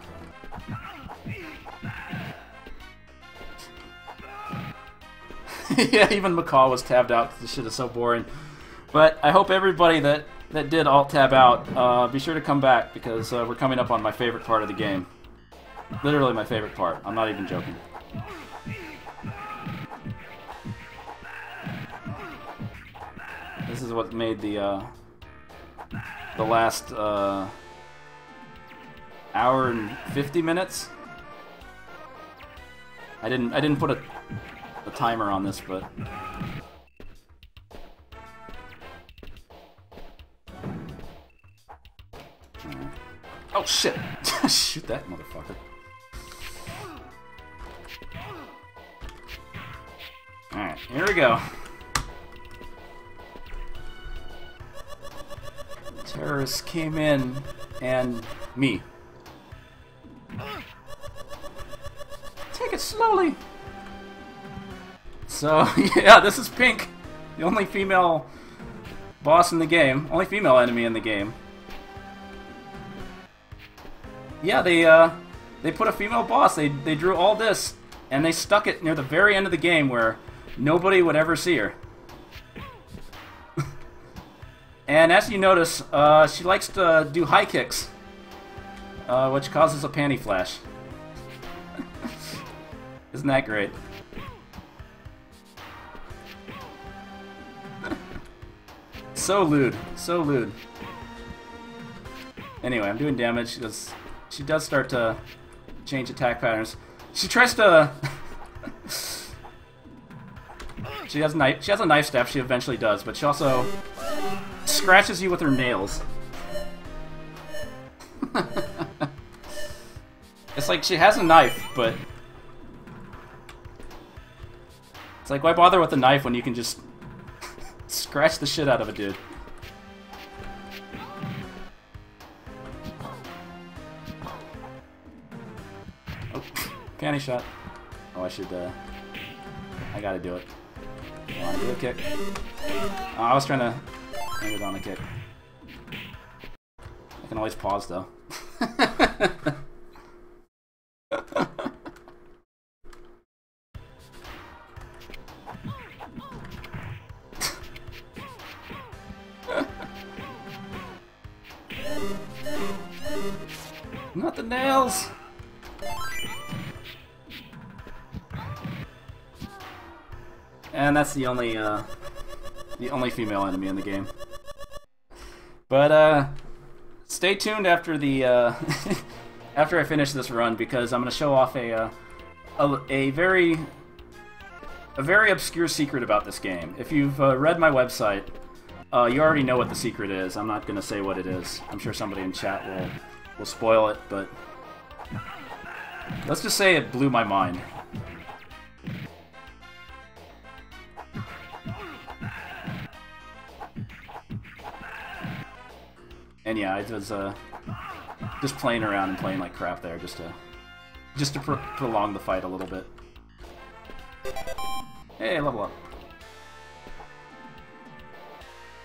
Yeah, even McCall was tabbed out because this shit is so boring. But I hope everybody that did alt-tab out, be sure to come back because we're coming up on my favorite part of the game. Literally my favorite part. I'm not even joking. This is what made the last hour and 50 minutes. I didn't put a timer on this, but oh shit! Shoot that motherfucker! All right, here we go. Terrorists came in, and me. Take it slowly. So, yeah, this is Pink, the only female boss in the game, only female enemy in the game. Yeah, they put a female boss, they drew all this, and they stuck it near the very end of the game where nobody would ever see her. And as you notice, she likes to do high kicks, which causes a panty flash. Isn't that great? So lewd. So lewd. Anyway, I'm doing damage because she does start to change attack patterns. She tries to... She has a knife stab, she eventually does, but she also scratches you with her nails. It's like she has a knife, but... It's like, why bother with a knife when you can just... scratch the shit out of a dude. Oh, panty shot. Oh, I should, I gotta do it. I wanna do a kick. Oh, I was trying to end it on a kick. I can always pause, though. Not the nails! And that's the only female enemy in the game. But stay tuned after the after I finish this run because I'm gonna show off a a very obscure secret about this game. If you've read my website, you already know what the secret is. I'm not going to say what it is. I'm sure somebody in chat will spoil it, but let's just say it blew my mind. And yeah, I was just playing around and playing like crap there, just to prolong the fight a little bit. Hey, level up.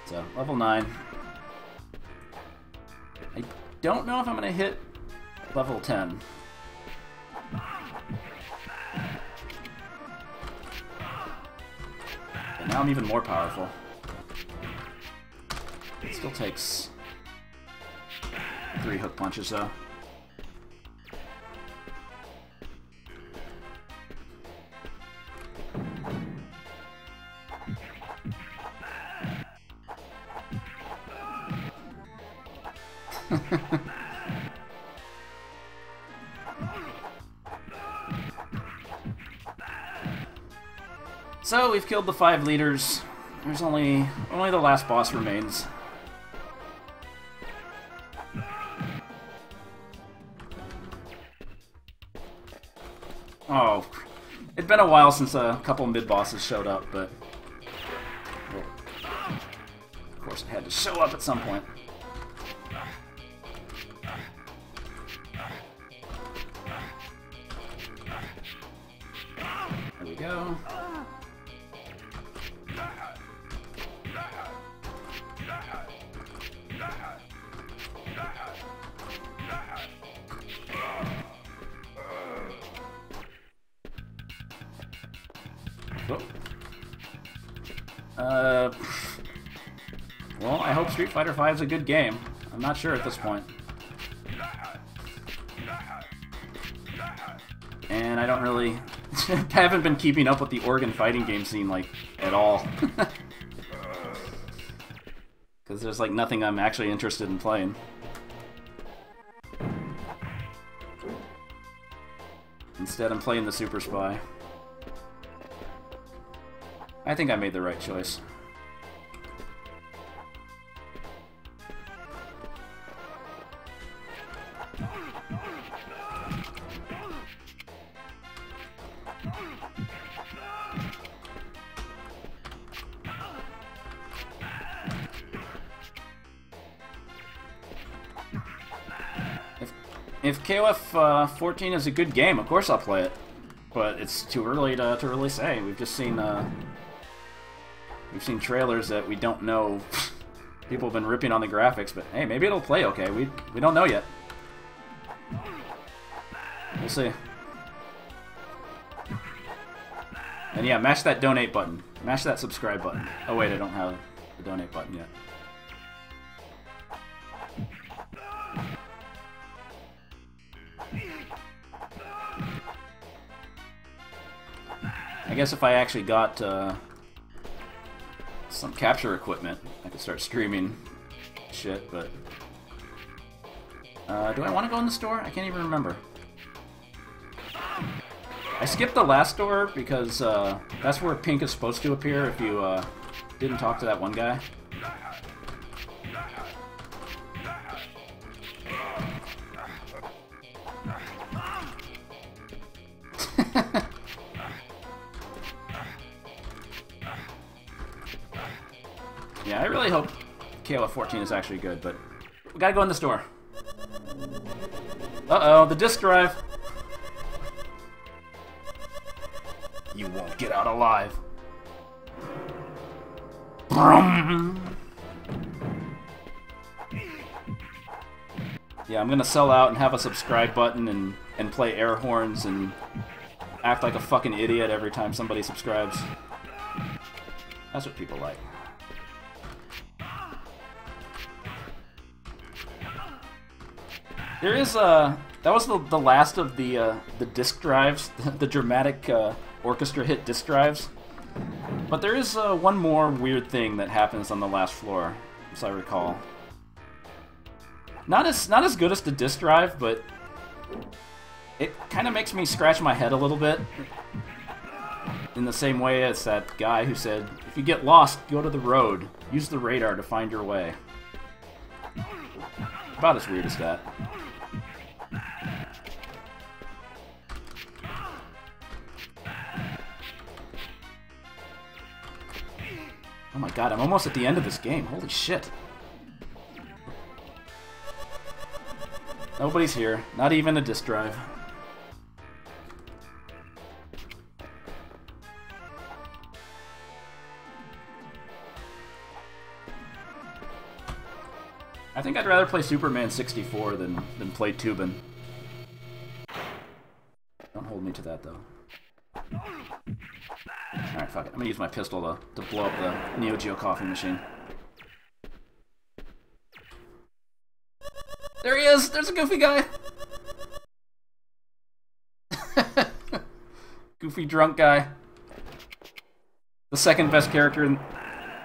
So, level 9. I don't know if I'm going to hit level 10. And now I'm even more powerful. It still takes 3 hook punches, though. So we've killed the 5 leaders. There's only the last boss remains. Oh, it'd been a while since a couple mid-bosses showed up, but well, of course it had to show up at some point. There we go. Well, I hope Street Fighter V is a good game. I'm not sure at this point. And I don't really... I haven't been keeping up with the Oregon fighting game scene, like, at all. Because there's, like, nothing I'm actually interested in playing. Instead, I'm playing the Super Spy. I think I made the right choice. If KOF 14 is a good game, of course I'll play it. But it's too early to really say. We've just seen trailers that we don't know. People have been ripping on the graphics, but hey, maybe it'll play okay. We don't know yet. We'll see. And yeah, mash that donate button. Mash that subscribe button. Oh wait, I don't have the donate button yet. I guess if I actually got some capture equipment, I could start streaming shit, but... do I want to go in the store? I can't even remember. I skipped the last door because that's where Pink is supposed to appear if you didn't talk to that one guy. Yeah, I really hope KOF 14 is actually good, but we gotta go in the store. Uh-oh, the disk drive. You won't get out alive. Yeah, I'm gonna sell out and have a subscribe button and play air horns and act like a fucking idiot every time somebody subscribes. That's what people like. There is that was the last of the disc drives, the dramatic orchestra hit disc drives. But there is one more weird thing that happens on the last floor, as I recall. Not as good as the disc drive, but It kind of makes me scratch my head a little bit. In the same way as that guy who said, if you get lost, go to the road. Use the radar to find your way. About as weird as that. Oh my god, I'm almost at the end of this game. Holy shit. Nobody's here. Not even a disk drive. I think I'd rather play Superman 64 than play Tubin. Don't hold me to that, though. Alright, fuck it. I'm gonna use my pistol to blow up the Neo Geo coffee machine. There he is! There's a goofy guy! Goofy drunk guy. The second best character in...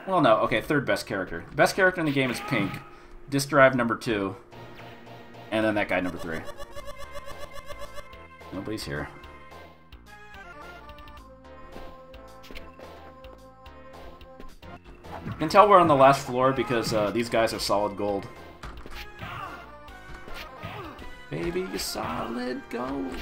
Well, no. Okay, third best character. The best character in the game is Pink. Disk drive number 2. And then that guy number 3. Nobody's here. You can tell we're on the last floor because these guys are solid gold. Baby, you're solid gold.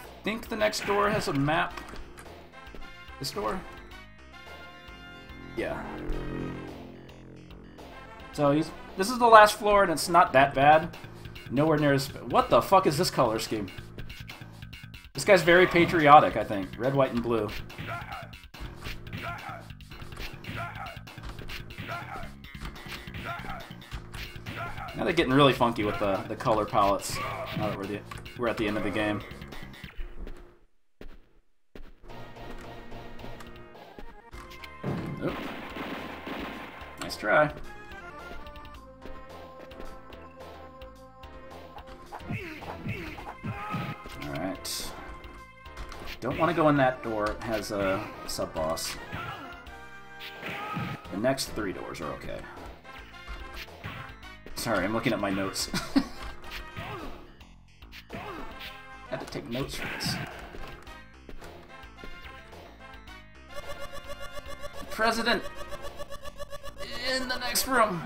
I think the next door has a map. This door? Yeah. So this is the last floor, and it's not that bad. Nowhere near as... What the fuck is this color scheme? This guy's very patriotic, I think. Red, white, and blue. Now they're getting really funky with the color palettes. Now that we're at the end of the game. Oop. Nice try. Alright. Don't want to go in that door. It has a sub-boss. The next 3 doors are okay. Sorry, I'm looking at my notes. Had to take notes for this. President! In the next room!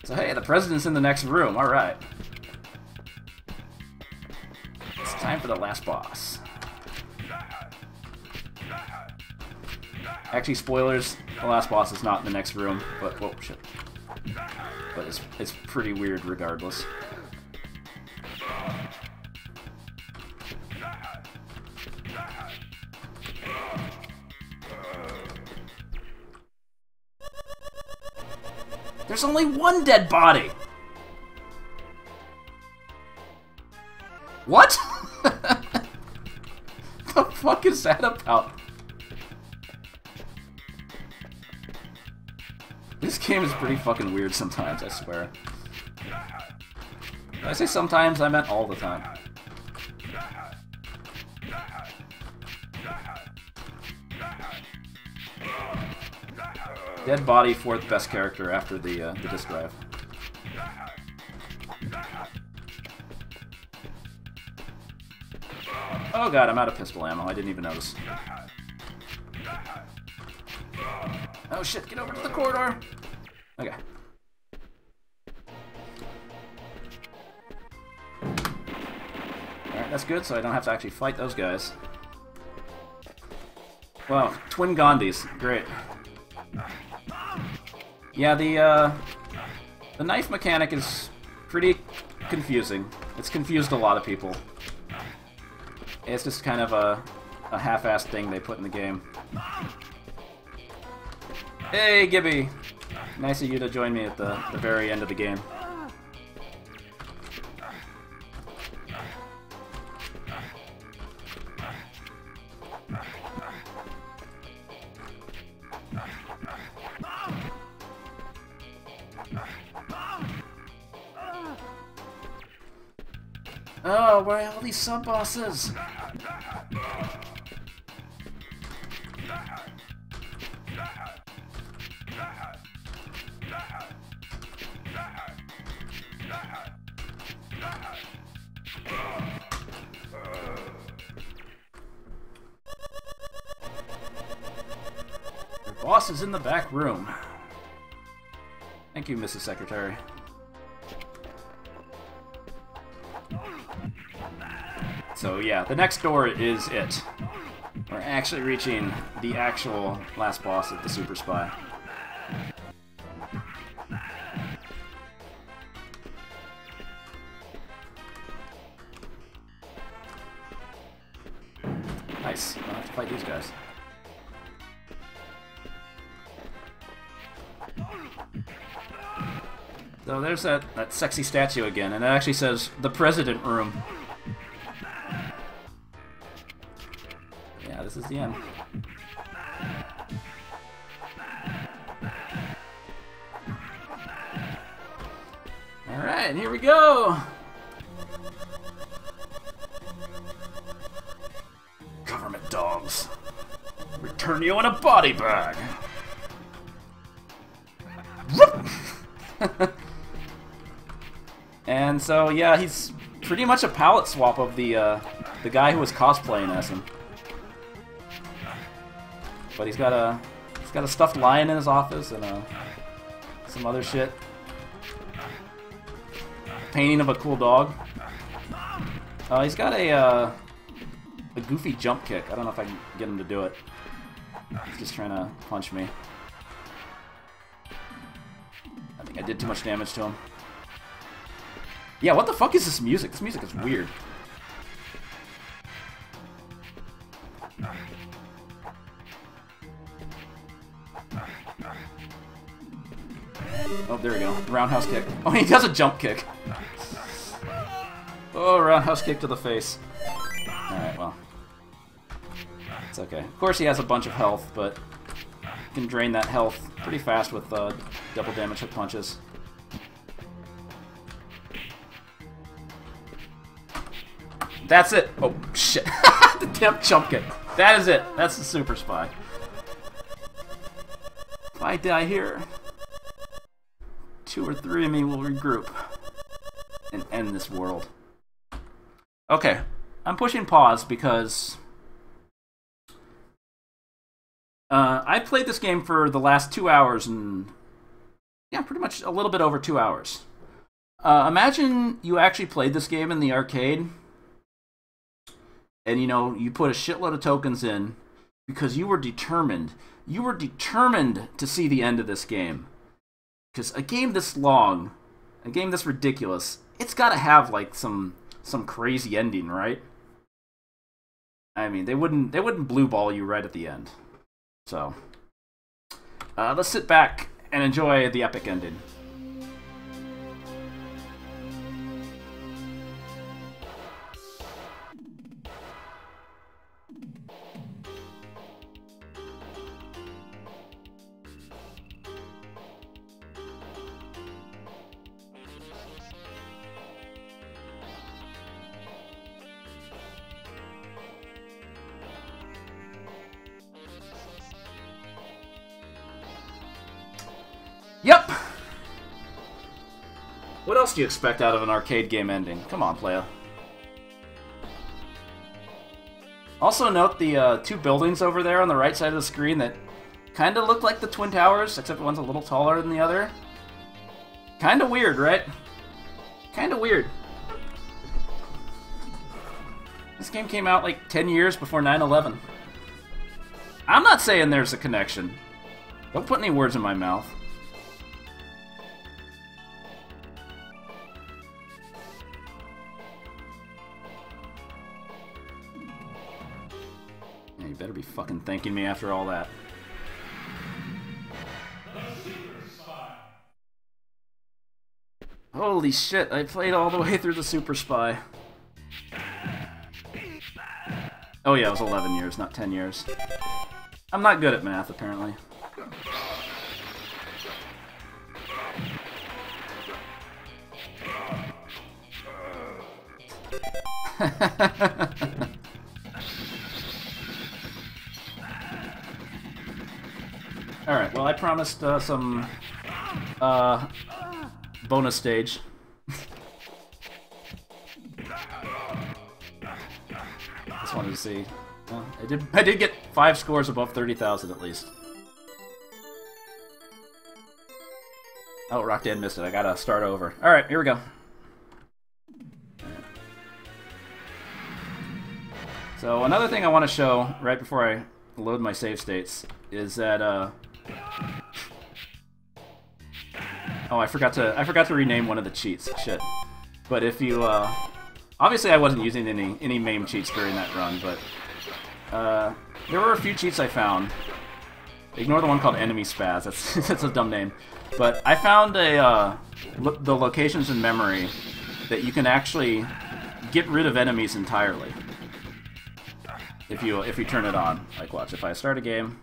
So hey, the president's in the next room, alright. It's time for the last boss. Actually, spoilers, the last boss is not in the next room, but, whoa, shit. But it's pretty weird regardless. There's only one dead body! What? The fuck is that about? This game is pretty fucking weird sometimes, I swear. When I say sometimes, I meant all the time. Dead body, 4th best character after the disk drive. Oh god, I'm out of pistol ammo. I didn't even notice. Oh shit, get over to the corridor! Okay. Alright, that's good, so I don't have to actually fight those guys. Wow, twin Gandhis. Great. Yeah, the knife mechanic is pretty confusing. It's confused a lot of people. It's just kind of a half-assed thing they put in the game. Hey, Gibby! Nice of you to join me at the very end of the game. Oh, where are all these sub-bosses? Your boss is in the back room. Thank you, Mrs. Secretary. So yeah, the next door is it. We're actually reaching the actual last boss of the Super Spy. Nice. I don't have to fight these guys. So there's that sexy statue again, and it actually says the President Room. Yeah, this is the end. Alright, here we go! Government dogs. Return you in a body bag! And so, yeah, he's pretty much a palette swap of the guy who was cosplaying as him. But he's got a stuffed lion in his office and some other shit. Painting of a cool dog. He's got a goofy jump kick. I don't know if I can get him to do it. He's just trying to punch me. I think I did too much damage to him. Yeah, what the fuck is this music? This music is weird. Oh, there we go. Roundhouse kick. Oh, he does a jump kick. Oh, roundhouse kick to the face. Alright, well. It's okay. Of course he has a bunch of health, but you can drain that health pretty fast with double damage hit punches. That's it! Oh, shit. The damn jump kick. That is it. That's the Super Spy. If I die here, 2 or 3 of me will regroup and end this world. Okay, I'm pushing pause because I played this game for the last 2 hours and yeah, pretty much a little bit over 2 hours. Imagine you actually played this game in the arcade and, you know, you put a shitload of tokens in because you were determined. You were determined to see the end of this game. Because a game this long, a game this ridiculous, it's got to have, like, some crazy ending, right? I mean, they wouldn't blue ball you right at the end. So, let's sit back and enjoy the epic ending. Yep! What else do you expect out of an arcade game ending? Come on, playa. Also note the 2 buildings over there on the right side of the screen that kind of look like the Twin Towers, except one's a little taller than the other. Kind of weird, right? Kind of weird. This game came out like 10 years before 9/11. I'm not saying there's a connection. Don't put any words in my mouth. Yeah, you better be fucking thanking me after all that. Holy shit, I played all the way through the Super Spy. Oh yeah, it was 11 years, not 10 years. I'm not good at math, apparently. Alright, well I promised some bonus stage. Just wanted to see. Well, I did get 5 scores above 30,000 at least. Oh, Rockdan missed it. I gotta start over. Alright, here we go. So another thing I want to show right before I load my save states is that oh, I forgot to rename one of the cheats. Shit. But if you obviously I wasn't using any MAME cheats during that run, but there were a few cheats I found. Ignore the one called Enemy Spaz. That's a dumb name. But I found the locations in memory that you can actually get rid of enemies entirely if you turn it on. Like, watch, if I start a game,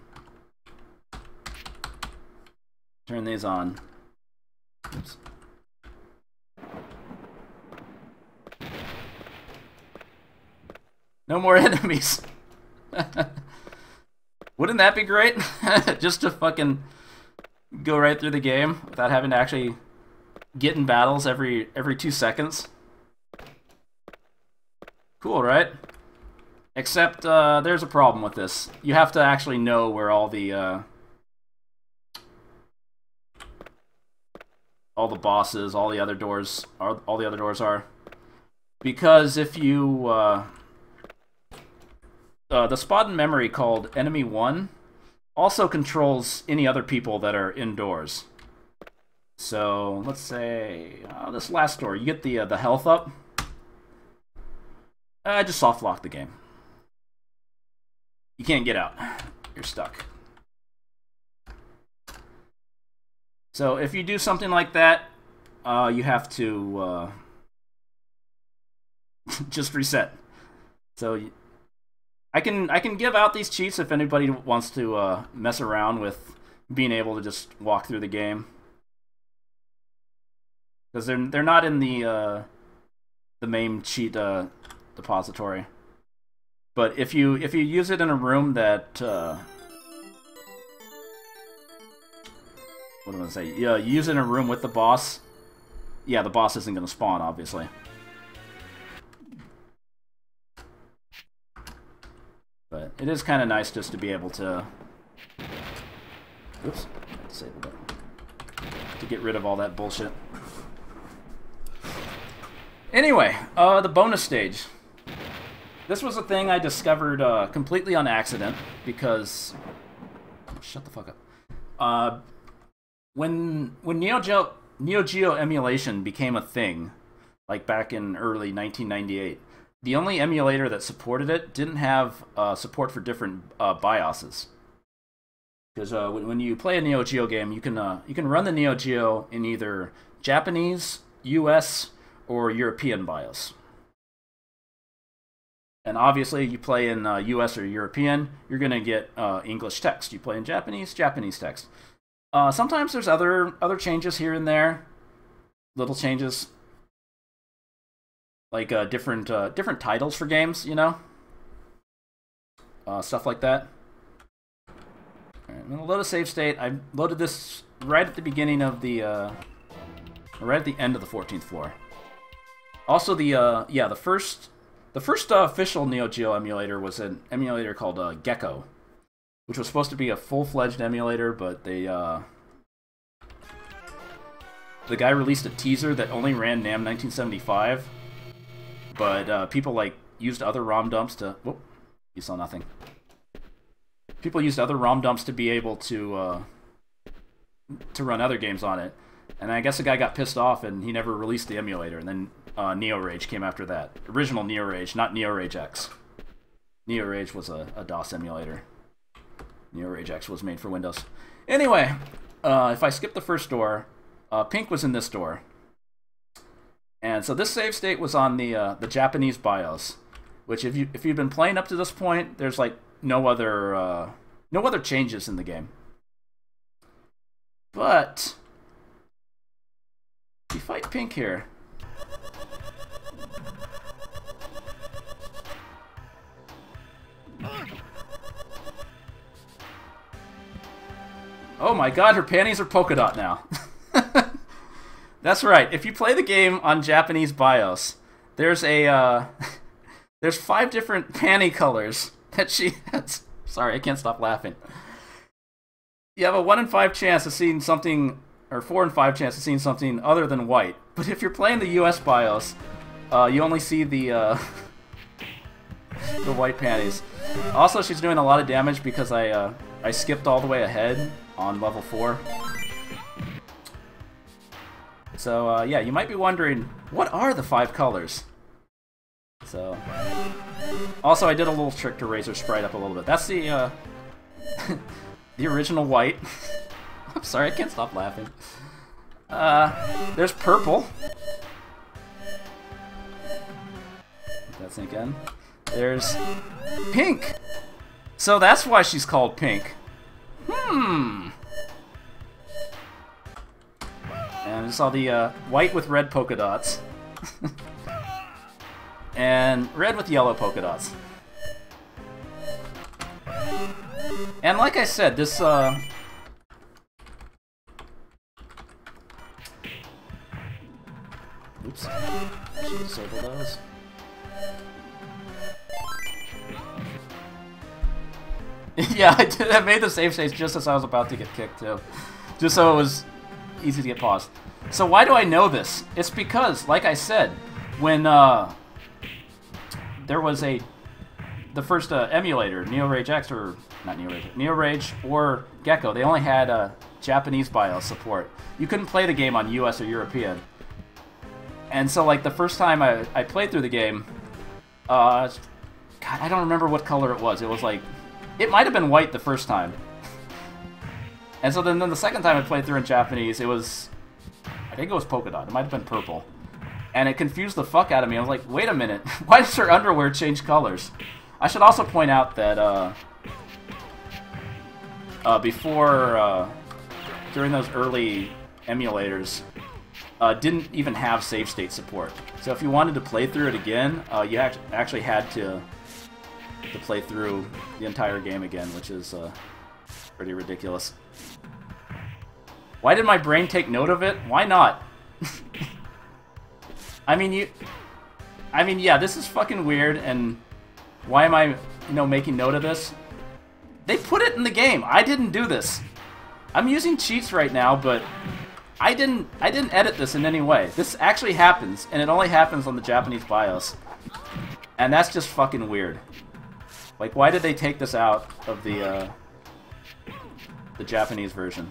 turn these on. Oops. No more enemies. Wouldn't that be great? Just to fucking go right through the game without having to actually get in battles every 2 seconds. Cool, right? Except there's a problem with this. You have to actually know where all the bosses, all the other doors are. Because if you the spot in memory called Enemy 1 also controls any other people that are indoors. So let's say this last door, you get the health up. I just soft lock the game. You can't get out. You're stuck. So if you do something like that, you have to just reset. So I can give out these cheats if anybody wants to mess around with being able to just walk through the game, because they're not in the main cheat depository. But if you use it in a room that what am I gonna say? Yeah, you use it in a room with the boss. Yeah, the boss isn't gonna spawn, obviously. But it is kind of nice just to be able to... Oops, I have to save the button. To get rid of all that bullshit. Anyway, the bonus stage. This was a thing I discovered completely on accident, because... Oh, shut the fuck up. When Neo Geo emulation became a thing, like back in early 1998, the only emulator that supported it didn't have support for different BIOSes. Because when you play a Neo Geo game, you can run the Neo Geo in either Japanese, US, or European BIOS. And obviously, you play in US or European, you're going to get English text. You play in Japanese, Japanese text. Sometimes there's other changes here and there, little changes. Like different titles for games, you know, stuff like that. All right, I'm gonna load a save state. I loaded this right at the beginning of the, right at the end of the 14th floor. Also, the first official Neo Geo emulator was an emulator called Gecko, which was supposed to be a full-fledged emulator, but they the guy released a teaser that only ran NAM 1975. But people like used other ROM dumps to... Whoop, you saw nothing. People used other ROM dumps to be able to run other games on it. And I guess the guy got pissed off and he never released the emulator. And then Neo Rage came after that. Original Neo Rage, not Neo Rage X. Neo Rage was a DOS emulator. Neo Rage X was made for Windows. Anyway, if I skip the first door, Pink was in this door. And so this save state was on the Japanese BIOS, which if you've been playing up to this point, there's like no other changes in the game. But you fight Pink here. Oh my god, her panties are polka dot now. That's right. If you play the game on Japanese BIOS, there's a there's 5 different panty colors that she has. Sorry, I can't stop laughing. You have a 1 in 5 chance of seeing something, or 4 in 5 chance of seeing something other than white. But if you're playing the US BIOS, you only see the white panties. Also, she's doing a lot of damage because I skipped all the way ahead on level 4. So, yeah, you might be wondering, what are the 5 colors? So, also, I did a little trick to raise her sprite up a little bit. That's the, the original white. I'm sorry, I can't stop laughing. There's purple. Let that sink in. There's pink. So that's why she's called Pink. And I saw the white with red polka dots. And red with yellow polka dots. And like I said, this oops. I should disable those. Yeah, I did. I made the save states just as I was about to get kicked too. Just so it was easy to get paused. So why do I know this? It's because, like I said, when there was the first emulator, Neo Rage X, or not Neo Rage, Neo Rage or Gecko, they only had Japanese BIOS support. You couldn't play the game on US or European. And so, like, the first time I played through the game, God, I don't remember what color it was. It was like, it might have been white the first time. And so then the second time I played through in Japanese, it was, I think it was polka dot. It might have been purple. And it confused the fuck out of me. I was like, wait a minute, why does her underwear change colors? I should also point out that before, during those early emulators, didn't even have save state support. So if you wanted to play through it again, you actually had to play through the entire game again, which is pretty ridiculous. Why did my brain take note of it? Why not? I mean, yeah, this is fucking weird, and why am I, making note of this? They put it in the game. I didn't do this. I'm using cheats right now, but I didn't edit this in any way. This actually happens, and it only happens on the Japanese BIOS. And that's just fucking weird. Like, why did they take this out of the Japanese version?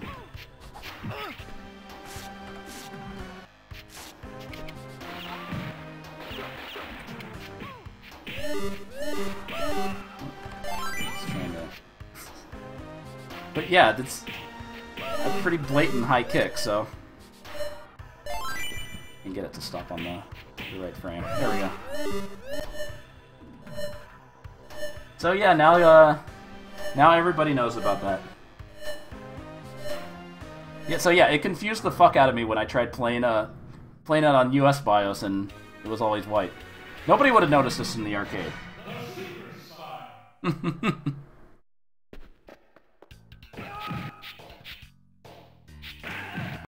But yeah, that's a pretty blatant high kick, so you can get it to stop on the right frame. There we go. So yeah, now everybody knows about that. Yeah, so yeah, it confused the fuck out of me when I tried playing it on US BIOS and it was always white. Nobody would have noticed this in the arcade.